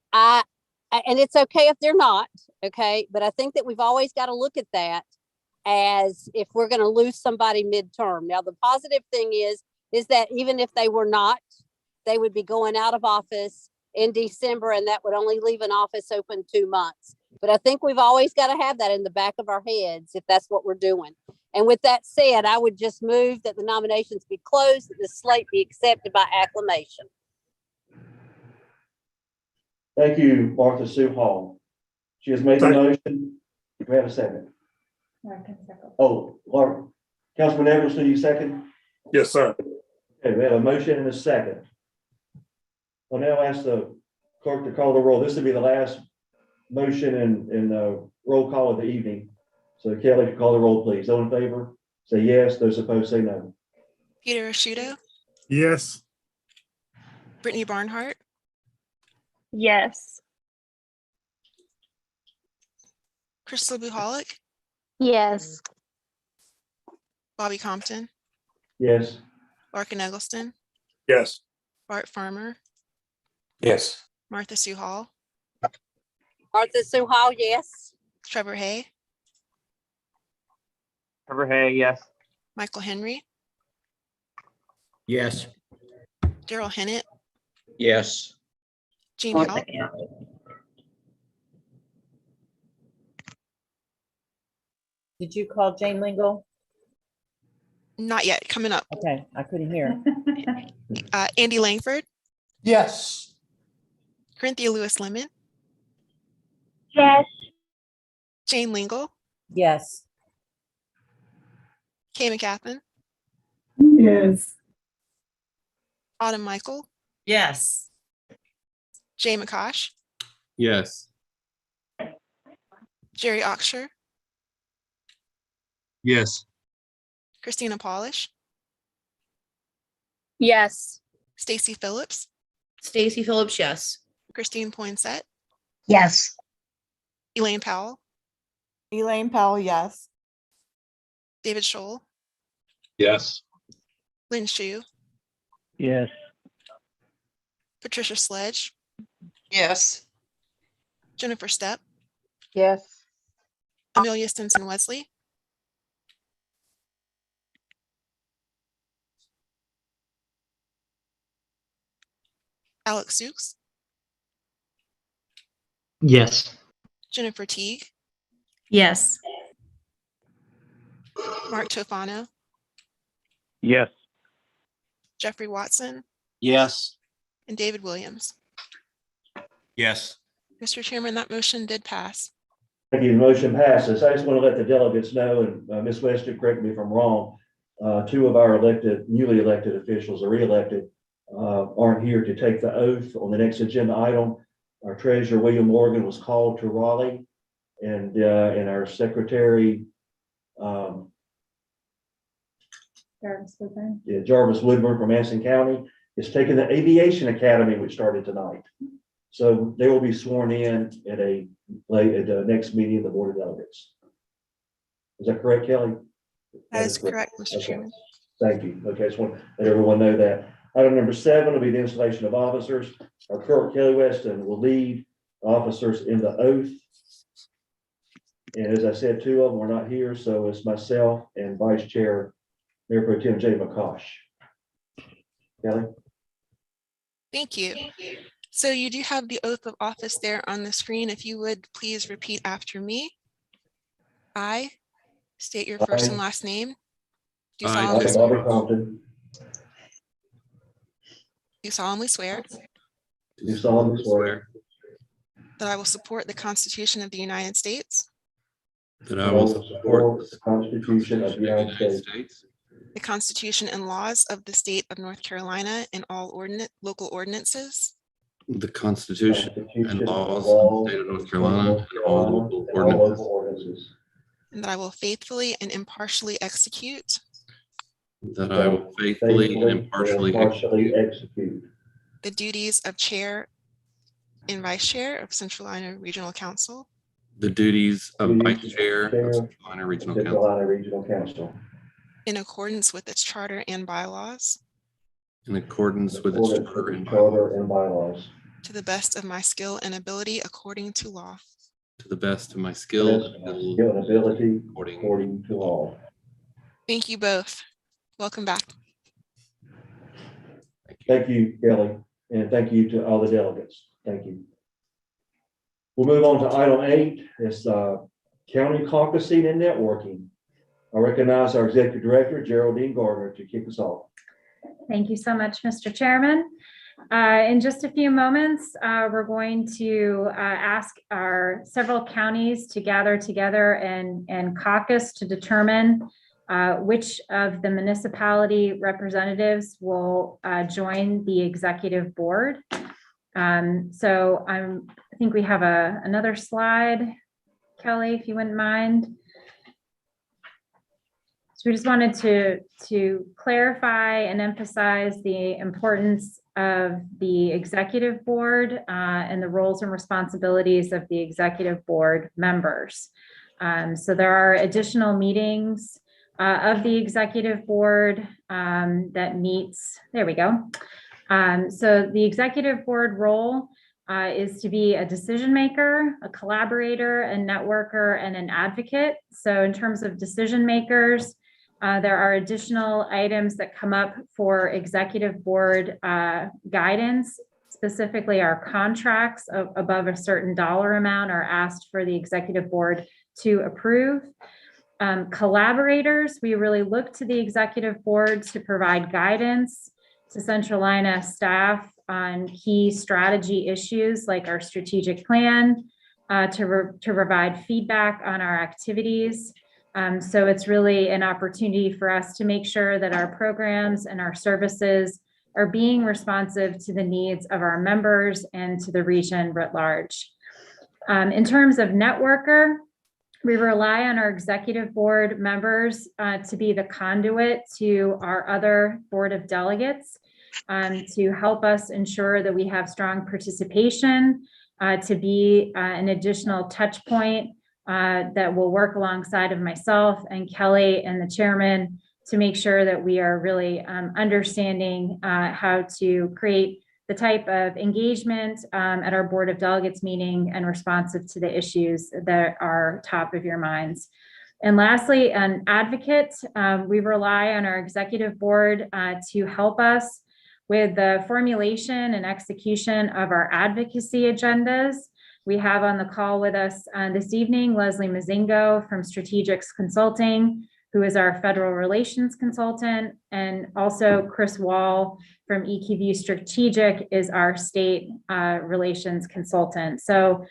it's okay if they're not, okay, but I think that we've always got to look at that as if we're going to lose somebody midterm. Now, the positive thing is that even if they were not, they would be going out of office in December, and that would only leave an office open 2 months. But I think we've always got to have that in the back of our heads if that's what we're doing. And with that said, I would just move that the nominations be closed, that the slate be accepted by acclamation. Thank you, Martha Sue Hall. She has made the motion. Do we have a second? Oh, Laura. Councilman Eggleston, you second? Yes, sir. Okay, we have a motion and a second. I'll now ask the clerk to call the roll. This will be the last motion and roll call of the evening. So Kelly, to call the roll, please. Those in favor, say yes. Those opposed, say no. Peter Asciutto, Yes. Brittany Barnhart, Yes. Crystal Buholic, Yes. Bobby Compton, Yes. Larkin Eggleston, Yes. Bart Farmer, Yes. Martha Sue Hall, Martha Sue Hall, yes. Trevor Hay, Trevor Hay, yes. Michael Henry, Yes. Daryl Hennett, Yes. Jean Help, Did you call Jane Lingle? not yet, coming up. Okay, I couldn't hear. Andy Langford, Yes. Corinthia Lewis Lemon, Yes. Jane Lingle, Yes. Kay McCaffin, Yes. Autumn Michael, Yes. Jay McCosh, Yes. Jerry Oxshire, Yes. Christina Polish, Yes. Stacy Phillips, Stacy Phillips, yes. Christine Poinsett, Yes. Elaine Powell, Elaine Powell, yes. David Scholl, Yes. Lynn Shu, Yes. Patricia Sledge, Yes. Jennifer Stepp, Yes. Amelia Stinson Wesley, Alex Sukes, Yes. Jennifer Teague, Yes. Mark Tofano, Yes. Jeffrey Watson, Yes. and David Williams. Yes. Mr. Chairman, that motion did pass. Thank you. The motion passes. I just want to let the delegates know, and Ms. Wester, correct me if I'm wrong, two of our newly elected officials are re-elected, aren't here to take the oath on the next agenda item. Our treasurer, William Morgan, was called to Raleigh, and our secretary, Jarvis Woodburn from Anson County, is taking the Aviation Academy, which started tonight. So they will be sworn in at the next meeting of the Board of Delegates. Is that correct, Kelly? That is correct, Mr. Okay. Chairman. Thank you. Okay, I just want to let everyone know that. Item number 7 will be the installation of officers. Our clerk, Kelly Weston, will lead officers in the oath. And as I said, 2 of them are not here, so it's myself and Vice Chair, Mayor Pro Tem Jay McCosh. Kelly? Thank you. So you do have the oath of office there on the screen. If you would please repeat after me. I state your first and last name. Do solemnly swear Do solemnly swear that I will support the Constitution of the United States, That I will support the Constitution of the United States, the Constitution and laws of the state of North Carolina, and all local ordinances, the Constitution and laws of the state of North Carolina and all local ordinances. and that I will faithfully and impartially execute That I will faithfully and impartially execute the duties of Chair and Vice Chair of Centralina Regional Council the duties of Vice Chair of Centralina Regional Council in accordance with its charter and bylaws, in accordance with its charter and bylaws, to the best of my skill and ability according to law. to the best of my skill and ability according to law. Thank you both. Welcome back. Thank you, Kelly, and thank you to all the delegates. Thank you. We'll move on to item 8. It's county caucusing and networking. I recognize our Executive Director, Geraldine Gardner, to kick us off. Thank you so much, Mr. Chairman. In just a few moments, we're going to ask our several counties to gather together and caucus to determine which of the municipality representatives will join the executive board. So I think we have another slide, Kelly, if you wouldn't mind. So we just wanted to clarify and emphasize the importance of the executive board and the roles and responsibilities of the executive board members. So there are additional meetings of the executive board that meets, there we go. So the executive board role is to be a decision maker, a collaborator, a networker, and an advocate. So in terms of decision makers, there are additional items that come up for executive board guidance. Specifically, our contracts above a certain dollar amount are asked for the executive board to approve. Collaborators, we really look to the executive board to provide guidance to Centralina staff on key strategy issues like our strategic plan, to provide feedback on our activities. So it's really an opportunity for us to make sure that our programs and our services are being responsive to the needs of our members and to the region writ large. In terms of networker, we rely on our executive board members to be the conduit to our other board of delegates to help us ensure that we have strong participation, to be an additional touch point that will work alongside of myself and Kelly and the chairman to make sure that we are really understanding how to create the type of engagement at our Board of Delegates meeting and responsive to the issues that are top of your minds. And lastly, an advocate, we rely on our executive board to help us with the formulation and execution of our advocacy agendas. We have on the call with us this evening, Leslie Mazingo from Strategics Consulting, who is our federal relations consultant, and also Chris Wall from EQView Strategic is our state relations consultant. So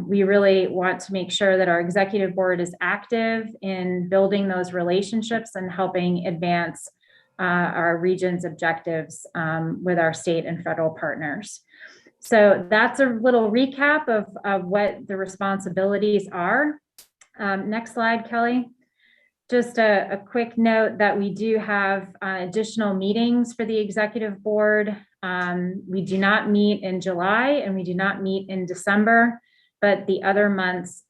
we really want to make sure that our executive board is active in building those relationships and helping advance our region's objectives with our state and federal partners. So that's a little recap of what the responsibilities are. Next slide, Kelly. Just a quick note that we do have additional meetings for the executive board. We do not meet in July and we do not meet in December, but the other months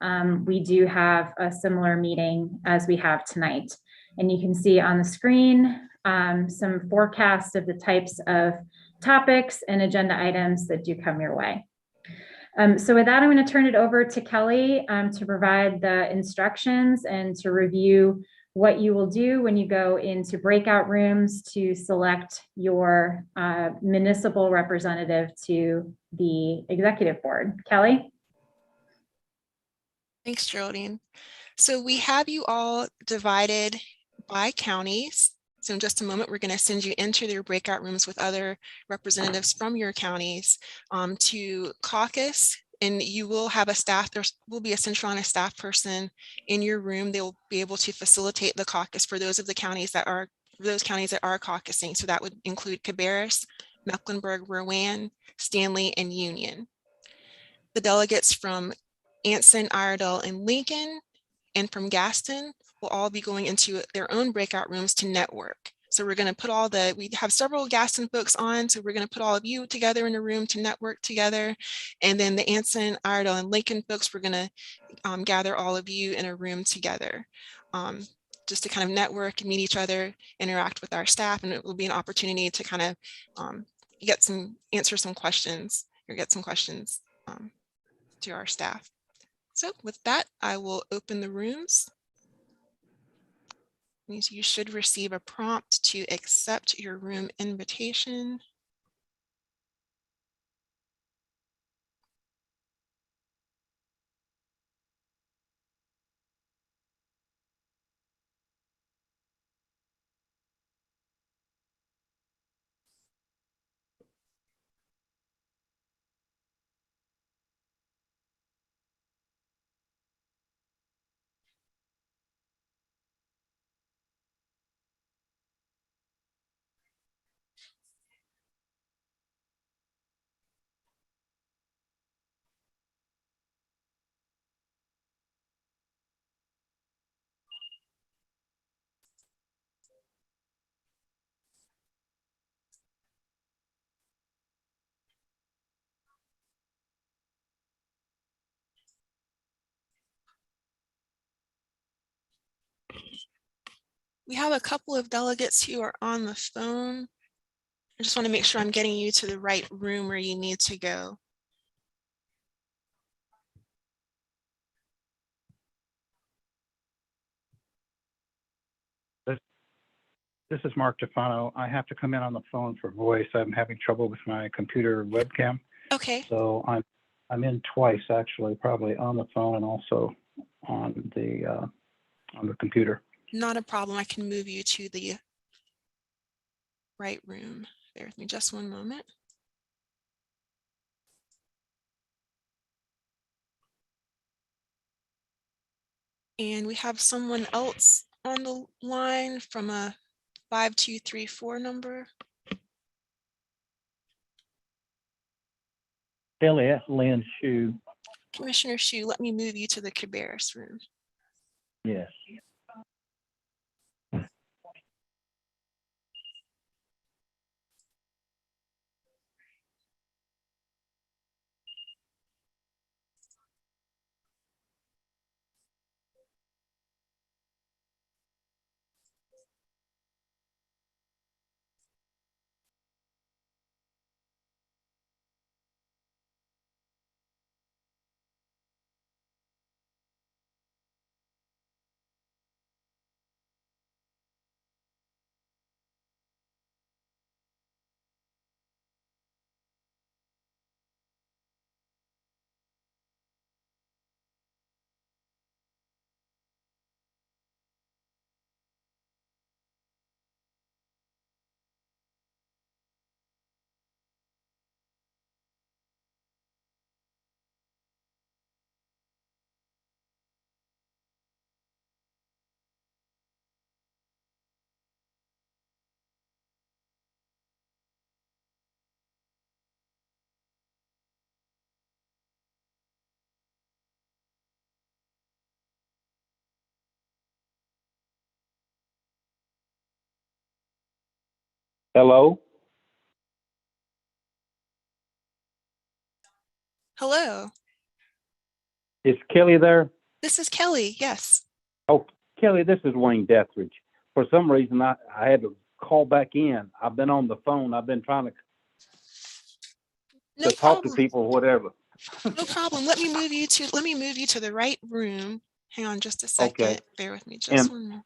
we do have a similar meeting as we have tonight. And you can see on the screen some forecasts of the types of topics and agenda items that do come your way. So with that, I'm going to turn it over to Kelly to provide the instructions and to review what you will do when you go into breakout rooms to select your municipal representative to the executive board. Kelly? Thanks, Geraldine. So we have you all divided by counties. So in just a moment, we're going to send you into their breakout rooms with other representatives from your counties to caucus. And you will have a staff, there will be a Centralina staff person in your room. They'll be able to facilitate the caucus for those of the counties that are, caucusing. So that would include Cabarrus, Mecklenburg, Rowan, Stanley, and Union. The delegates from Anson, Iredell, and Lincoln, and from Gaston will all be going into their own breakout rooms to network. So we're going to put we have several Gaston folks on, so we're going to put all of you together in a room to network together. And then the Anson, Iredell, and Lincoln folks, we're going to gather all of you in a room together just to kind of network and meet each other, interact with our staff, and it will be an opportunity to kind of answer some questions or get some questions to our staff. So with that, I will open the rooms. Means you should receive a prompt to accept your room invitation. We have a couple of delegates who are on the phone. I just want to make sure I'm getting you to the right room where you need to go. This is Mark Tefano. I have to come in on the phone for voice. I'm having trouble with my computer webcam. Okay. So I'm in twice actually, probably on the phone and also on the computer. Not a problem. I can move you to the right room. Bear with me just one moment. And we have someone else on the line from a 5234 number. Elliot Lynn Shu. Commissioner Shu, let me move you to the Cabarrus room. Yes. Hello? Hello, Is Kelly there? this is Kelly. Yes. Oh, Kelly, this is Wayne Deathridge. For some reason, I had to call back in. I've been on the phone. I've been trying No to talk to problem. people, whatever. No problem. Let me move you to the right room. Hang on just a second. Okay. Bear with me just And one moment.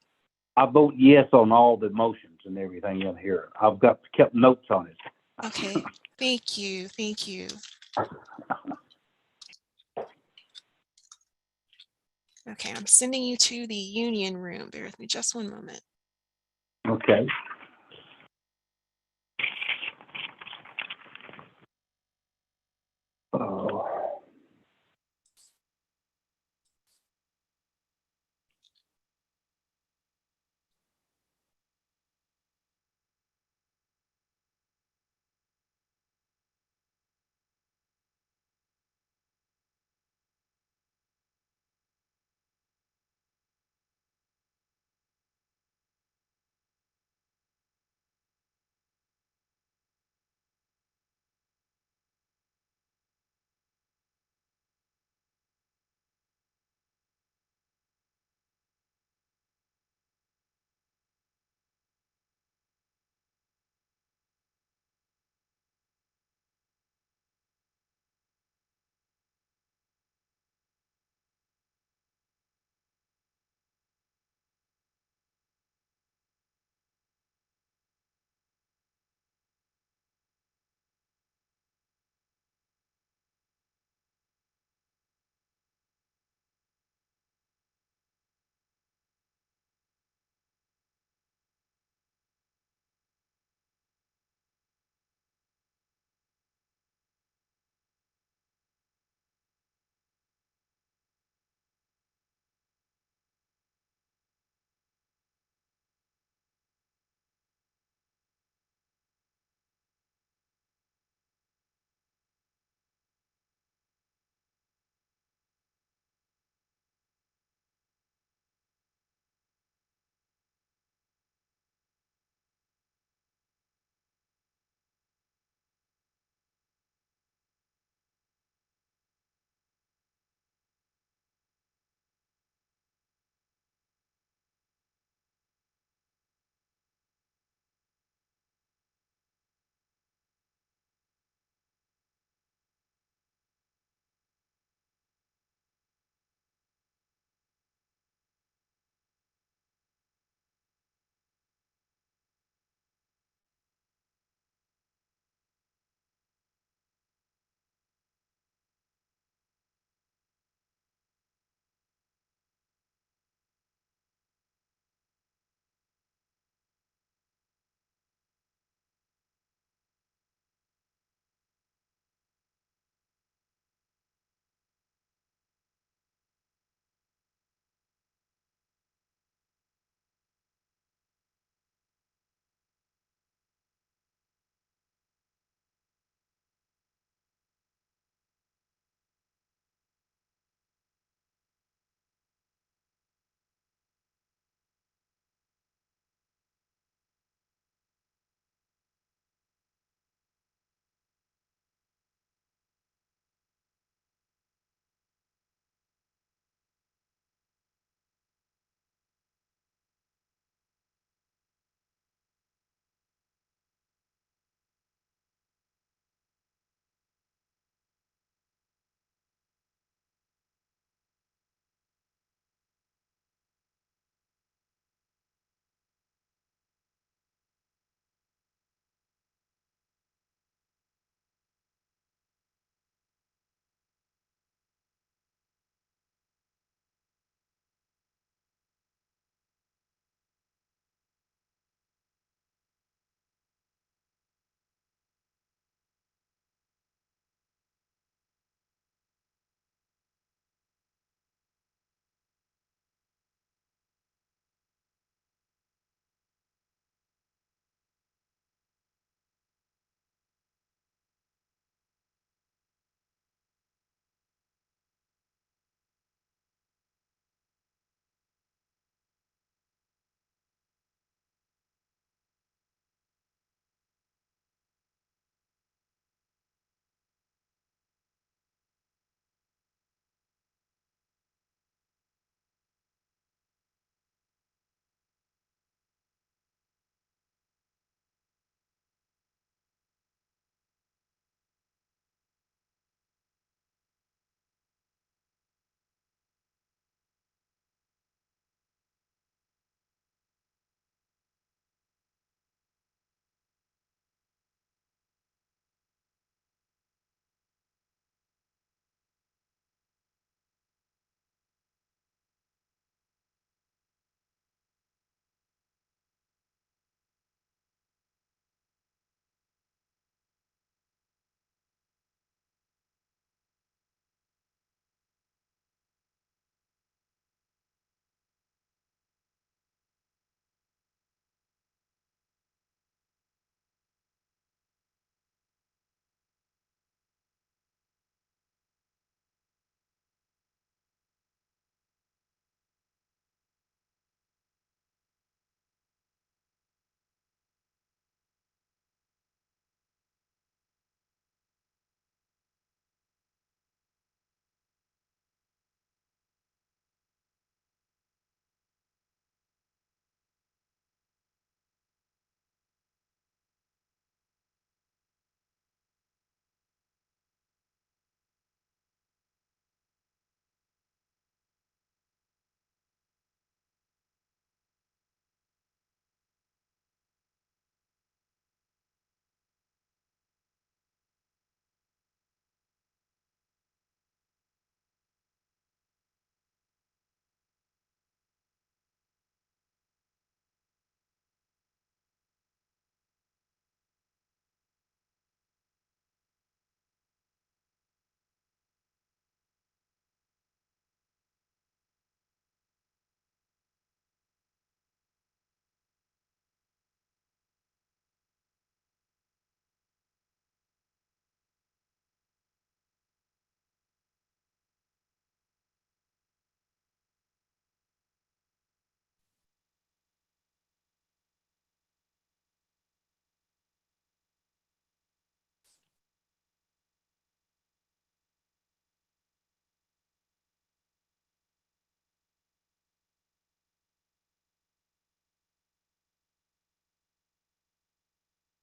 I vote yes on all the motions and everything in here. I've kept notes on it. Okay. Thank you. Thank you. Okay, I'm sending you to the union room. Bear with me just one moment. Okay. Oh.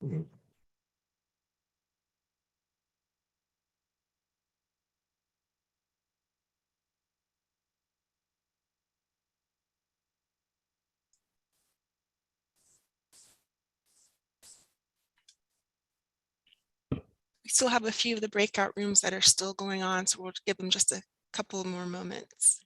We still have a few of the breakout rooms that are still going on, so we'll give them just a couple more moments.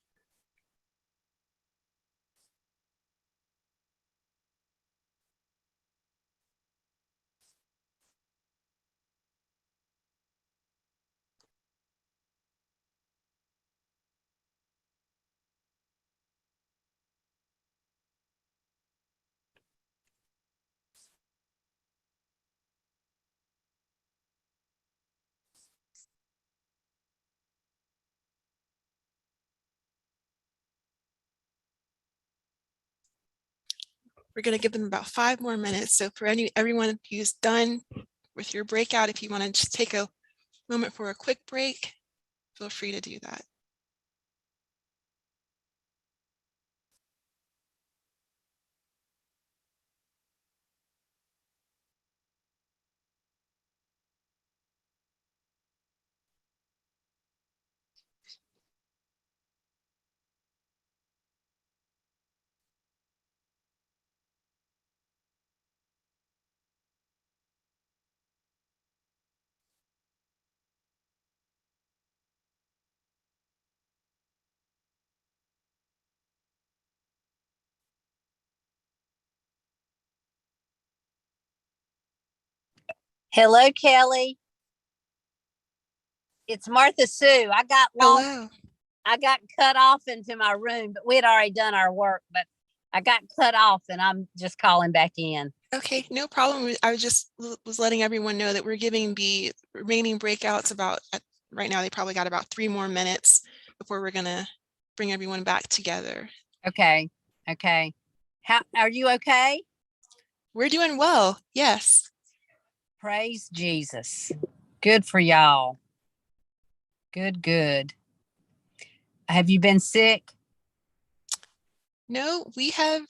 We're going to give them about 5 more minutes. So for everyone who's done with your breakout, if you want to just take a moment for a quick break, feel free to do that. Hello, Kelly. It's Martha Sue. I got lost. Hello. I got cut off into my room, but we had already done our work, but I got cut off and I'm just calling back in. Okay, no problem. I was letting everyone know that we're giving the remaining breakouts about, right now they probably got about 3 more minutes before we're gonna bring everyone back together. Okay. Okay. How are you okay? We're doing well. Yes. Praise Jesus. Good for y'all. Good, good. Have you been sick? No, we have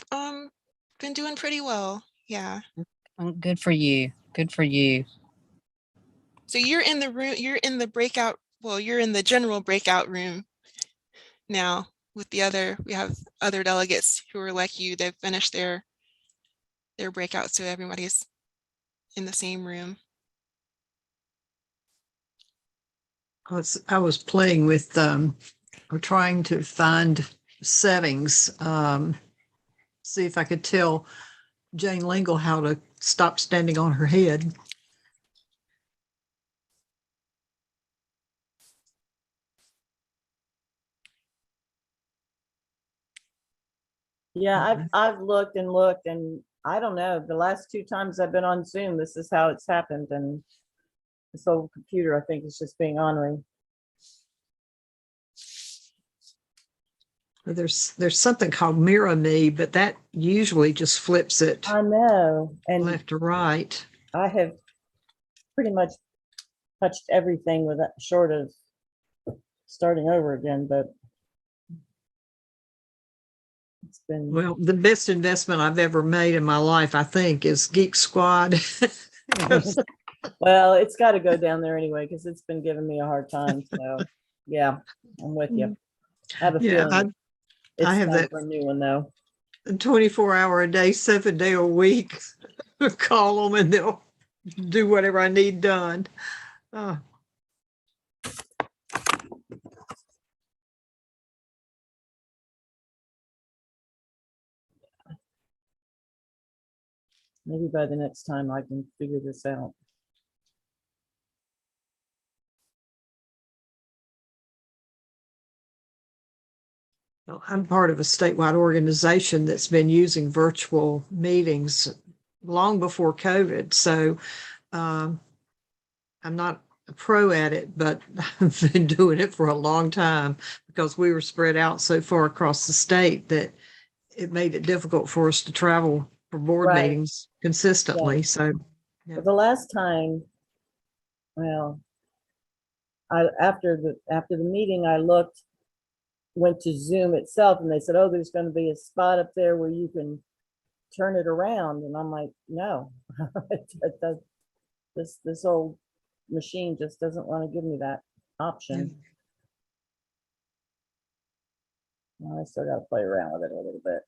been doing pretty well. Yeah. Good for you. Good for you. So you're in the room, you're in the breakout, well, you're in the general breakout room now with we have other delegates who are like you, they've finished their breakout, so everybody's in the same room. I was playing with, or trying to find settings, see if I could tell Jane Lingle how to stop standing on her head. Yeah, I've looked and looked, and I don't know, the last 2 times I've been on Zoom, this is how it's happened, and this old computer, I think, is just being ornery. There's something called Mirror Me, but that usually just flips it I know, and left to right. I have pretty much touched everything with that, short of starting over again, but it's been, Well, the best investment I've ever made in my life, I think, is Geek Squad. well, it's got to go down there anyway, because it's been giving me a hard time, so, yeah, I'm with you. I have a feeling it's I have time that for a new one, though. 24-hour a day, 7-day a week. Call them and they'll do whatever I need done. Maybe by the next time I can figure this out. Well, I'm part of a statewide organization that's been using virtual meetings long before COVID. So I'm not a pro at it, but I've been doing it for a long time because we were spread out so far across the state that it made it difficult for us to travel for board Right. meetings consistently. Yeah. So yeah. But the last time, well, after the meeting, I went to Zoom itself, and they said, "Oh, there's going to be a spot up there where you can turn it around. And I'm like, no, this old machine just doesn't want to give me that option. I still got to play around with it a little bit.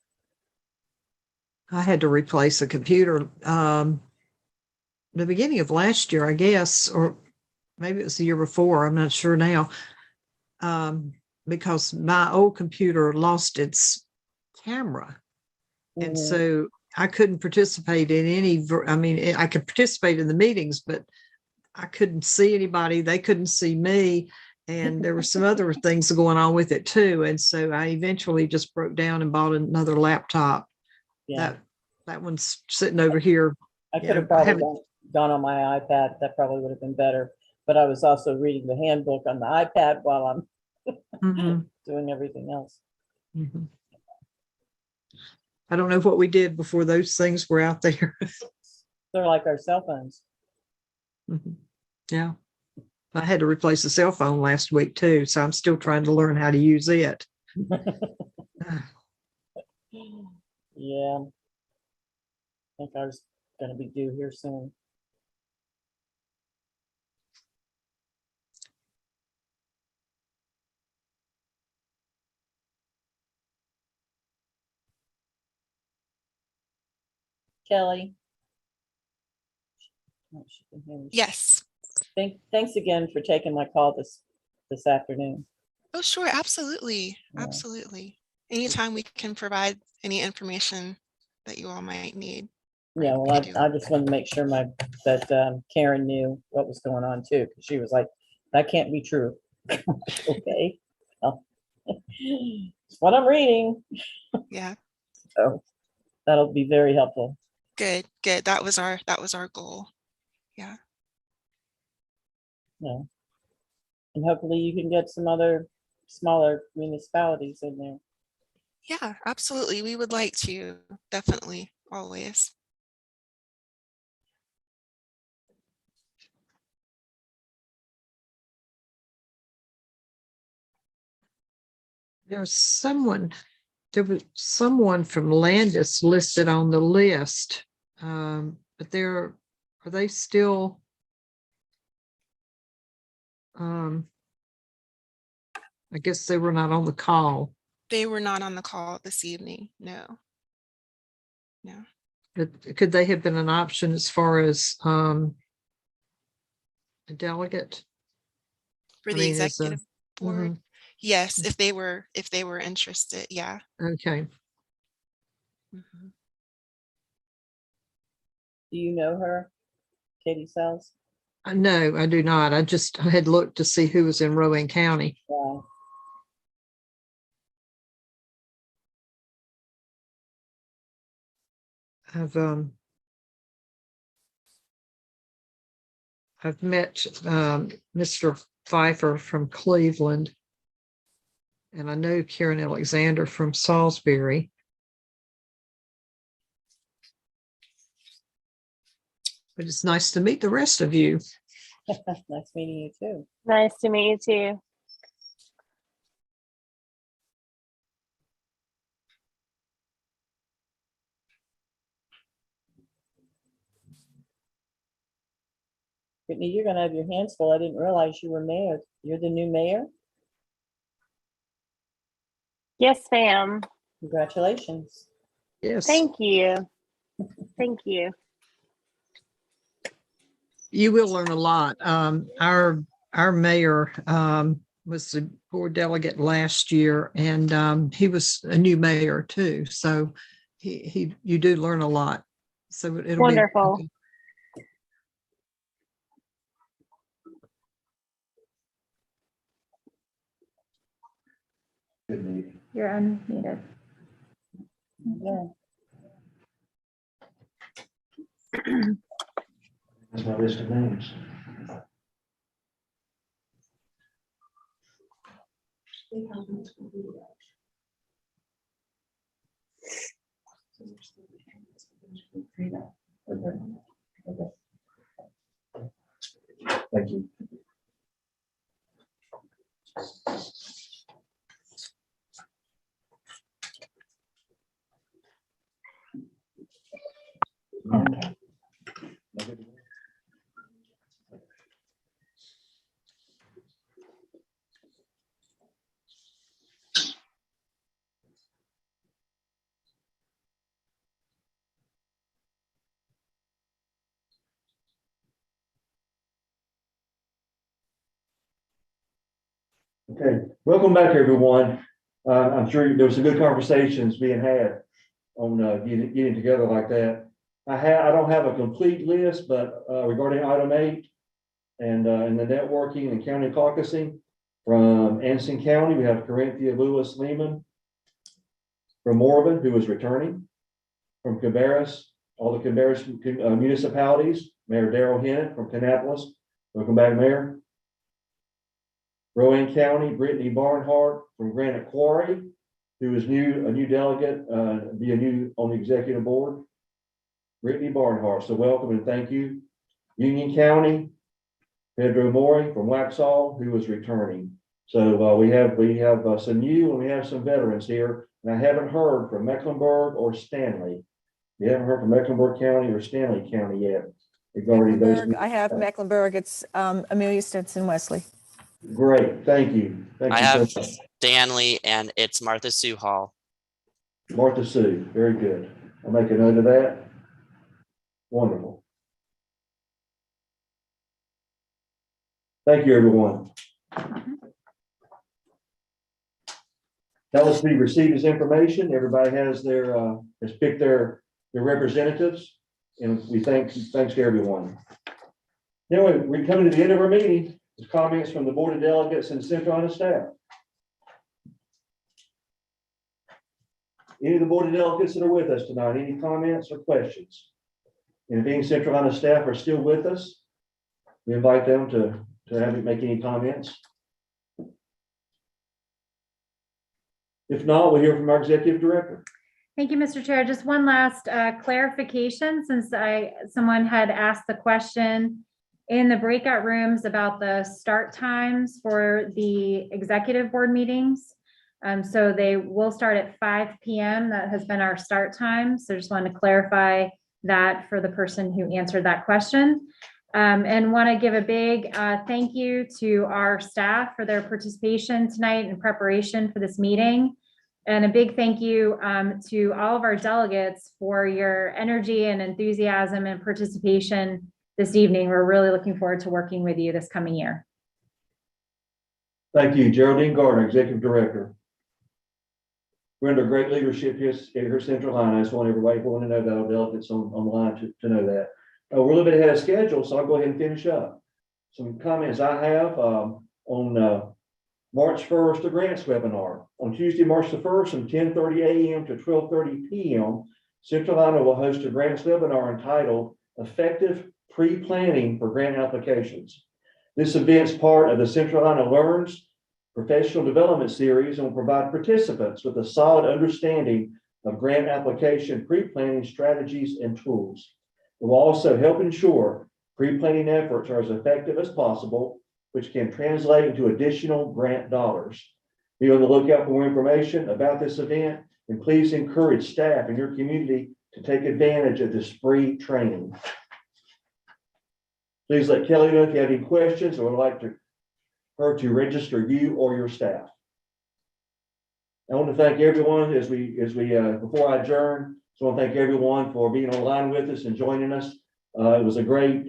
I had to replace a computer the beginning of last year, I guess, or maybe it was the year before. I'm not sure now, because my old computer lost its camera. And so I couldn't participate in any, I mean, I could participate in the meetings, but I couldn't see anybody. They couldn't see me. And there were some other things going on with it too. And so I eventually just broke down and bought another laptop. Yeah. That one's sitting over here. I could have probably gone on my iPad. That probably would have been better. But I was also reading the handbook on the iPad while I'm doing everything else. I don't know what we did before those things were out there. They're like our cell phones. Yeah. I had to replace the cell phone last week too, so I'm still trying to learn how to use it. Yeah. I think I was going to be due here soon. Kelly. Oh, she can hear me. Yes. Thanks again for taking my call this afternoon. Oh, sure. Absolutely. Yeah. Absolutely. Anytime we can provide any information that you all might need. Yeah, well, I just wanted to make sure that Karen knew what was going on too, because she was like, that can't be true. Okay. Well, it's what I'm reading. Yeah. So that'll be very helpful. Good. That was our goal. Yeah. Yeah. And hopefully you can get some other smaller municipalities in there. Yeah, absolutely. We would like to, definitely, always. There was someone from Landis listed on the list, but are they still? I guess they were not on the call. They were not on the call this evening. No. But could they have been an option as far as a delegate? For the executive board? Yes, if they were interested, yeah. Okay. Do you know her, Katie Sells? No, I do not. I had looked to see who was in Rowan County. Yeah. I've met Mr. Pfeiffer from Cleveland, and I know Karen Alexander from Salisbury. But it's nice to meet the rest of you. Nice meeting you too. Nice to meet you too. Brittany, you're going to have your hands full. I didn't realize you were mayor. You're the new mayor? Yes, ma'am. Congratulations. Yes. Thank you. Thank you. You will learn a lot. Our mayor was the board delegate last year, and he was a new mayor too. So you do learn a lot. So it'll wonderful. Be You're unmuted. Yeah. That's my list of names. Thank you. Okay, welcome back, everyone. I'm sure there was some good conversations being had on getting together like that. I don't have a complete list, but regarding item 8 and the networking and county caucusing from Anson County, we have Corinthia Lewis Lehman from Morven, who is returning from Cabarrus, all the Cabarrus municipalities. Mayor Darrell Hennett from Kannapolis. Welcome back, Mayor. Rowan County, Brittany Barnhart from Granite Quarry, who is a new delegate, be a new on the executive board. Brittany Barnhart, so welcome and thank you. Union County, Pedro Mori from Waxhaw, who is returning. So we have some new and we have some veterans here, and I haven't heard from Mecklenburg or Stanley. We haven't heard from Mecklenburg County or Stanley County yet regarding those. I have Mecklenburg. It's Amelia Stinson Wesley. Great, thank you. Thank I you have so much. Stanley, and it's Martha Sue Hall. Martha Sue, very good. I'll make a note of that. Wonderful. Thank you, everyone. That was to be received as information. Everybody has picked their representatives, and we thanks to everyone. Anyway, we're coming to the end of our meeting. There's comments from the Board of Delegates and Centralina staff. Any of the Board of Delegates that are with us tonight, any comments or questions? And being Centralina staff are still with us, we invite them to make any comments. If not, we'll hear from our Executive Director. Thank you, Mr. Chair. Just one last clarification, since someone had asked the question in the breakout rooms about the start times for the executive board meetings. So they will start at 5 p.m. That has been our start time. So just wanted to clarify that for the person who answered that question. And want to give a big thank you to our staff for their participation tonight in preparation for this meeting. And a big thank you to all of our delegates for your energy and enthusiasm and participation this evening. We're really looking forward to working with you this coming year. Thank you, Geraldine Gardner, Executive Director. We're under great leadership here at Centralina. I just want everybody to know that our delegates on the line to know that. We're a little bit ahead of schedule, so I'll go ahead and finish up. Some comments I have on March 1st, the grants webinar. On Tuesday, March the 1st, from 10:30 a.m. to 12:30 p.m., Centralina will host a grants webinar entitled Effective Pre-Planning for Grant Applications. This event is part of the Centralina Learns Professional Development Series and will provide participants with a solid understanding of grant application pre-planning strategies and tools. It will also help ensure pre-planning efforts are as effective as possible, which can translate into additional grant dollars. Be on the lookout for more information about this event, and please encourage staff in your community to take advantage of this free training. Please let Kelly know if you have any questions or would like her to register you or your staff. I want to thank everyone as we before I adjourn. So I want to thank everyone for being online with us and joining us. It was a great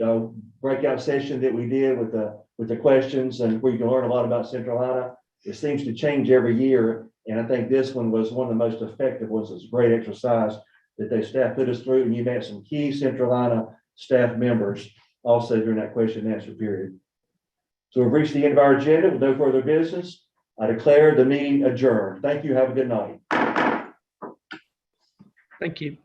breakout session that we did with the questions, and where you can learn a lot about Centralina. It seems to change every year, and I think this one was one of the most effective ones. It's a great exercise that the staff put us through, and you met some key Centralina staff members also during that question and answer period. So we've reached the end of our agenda with no further business. I declare the meeting adjourned. Thank you. Have a good night. Thank you.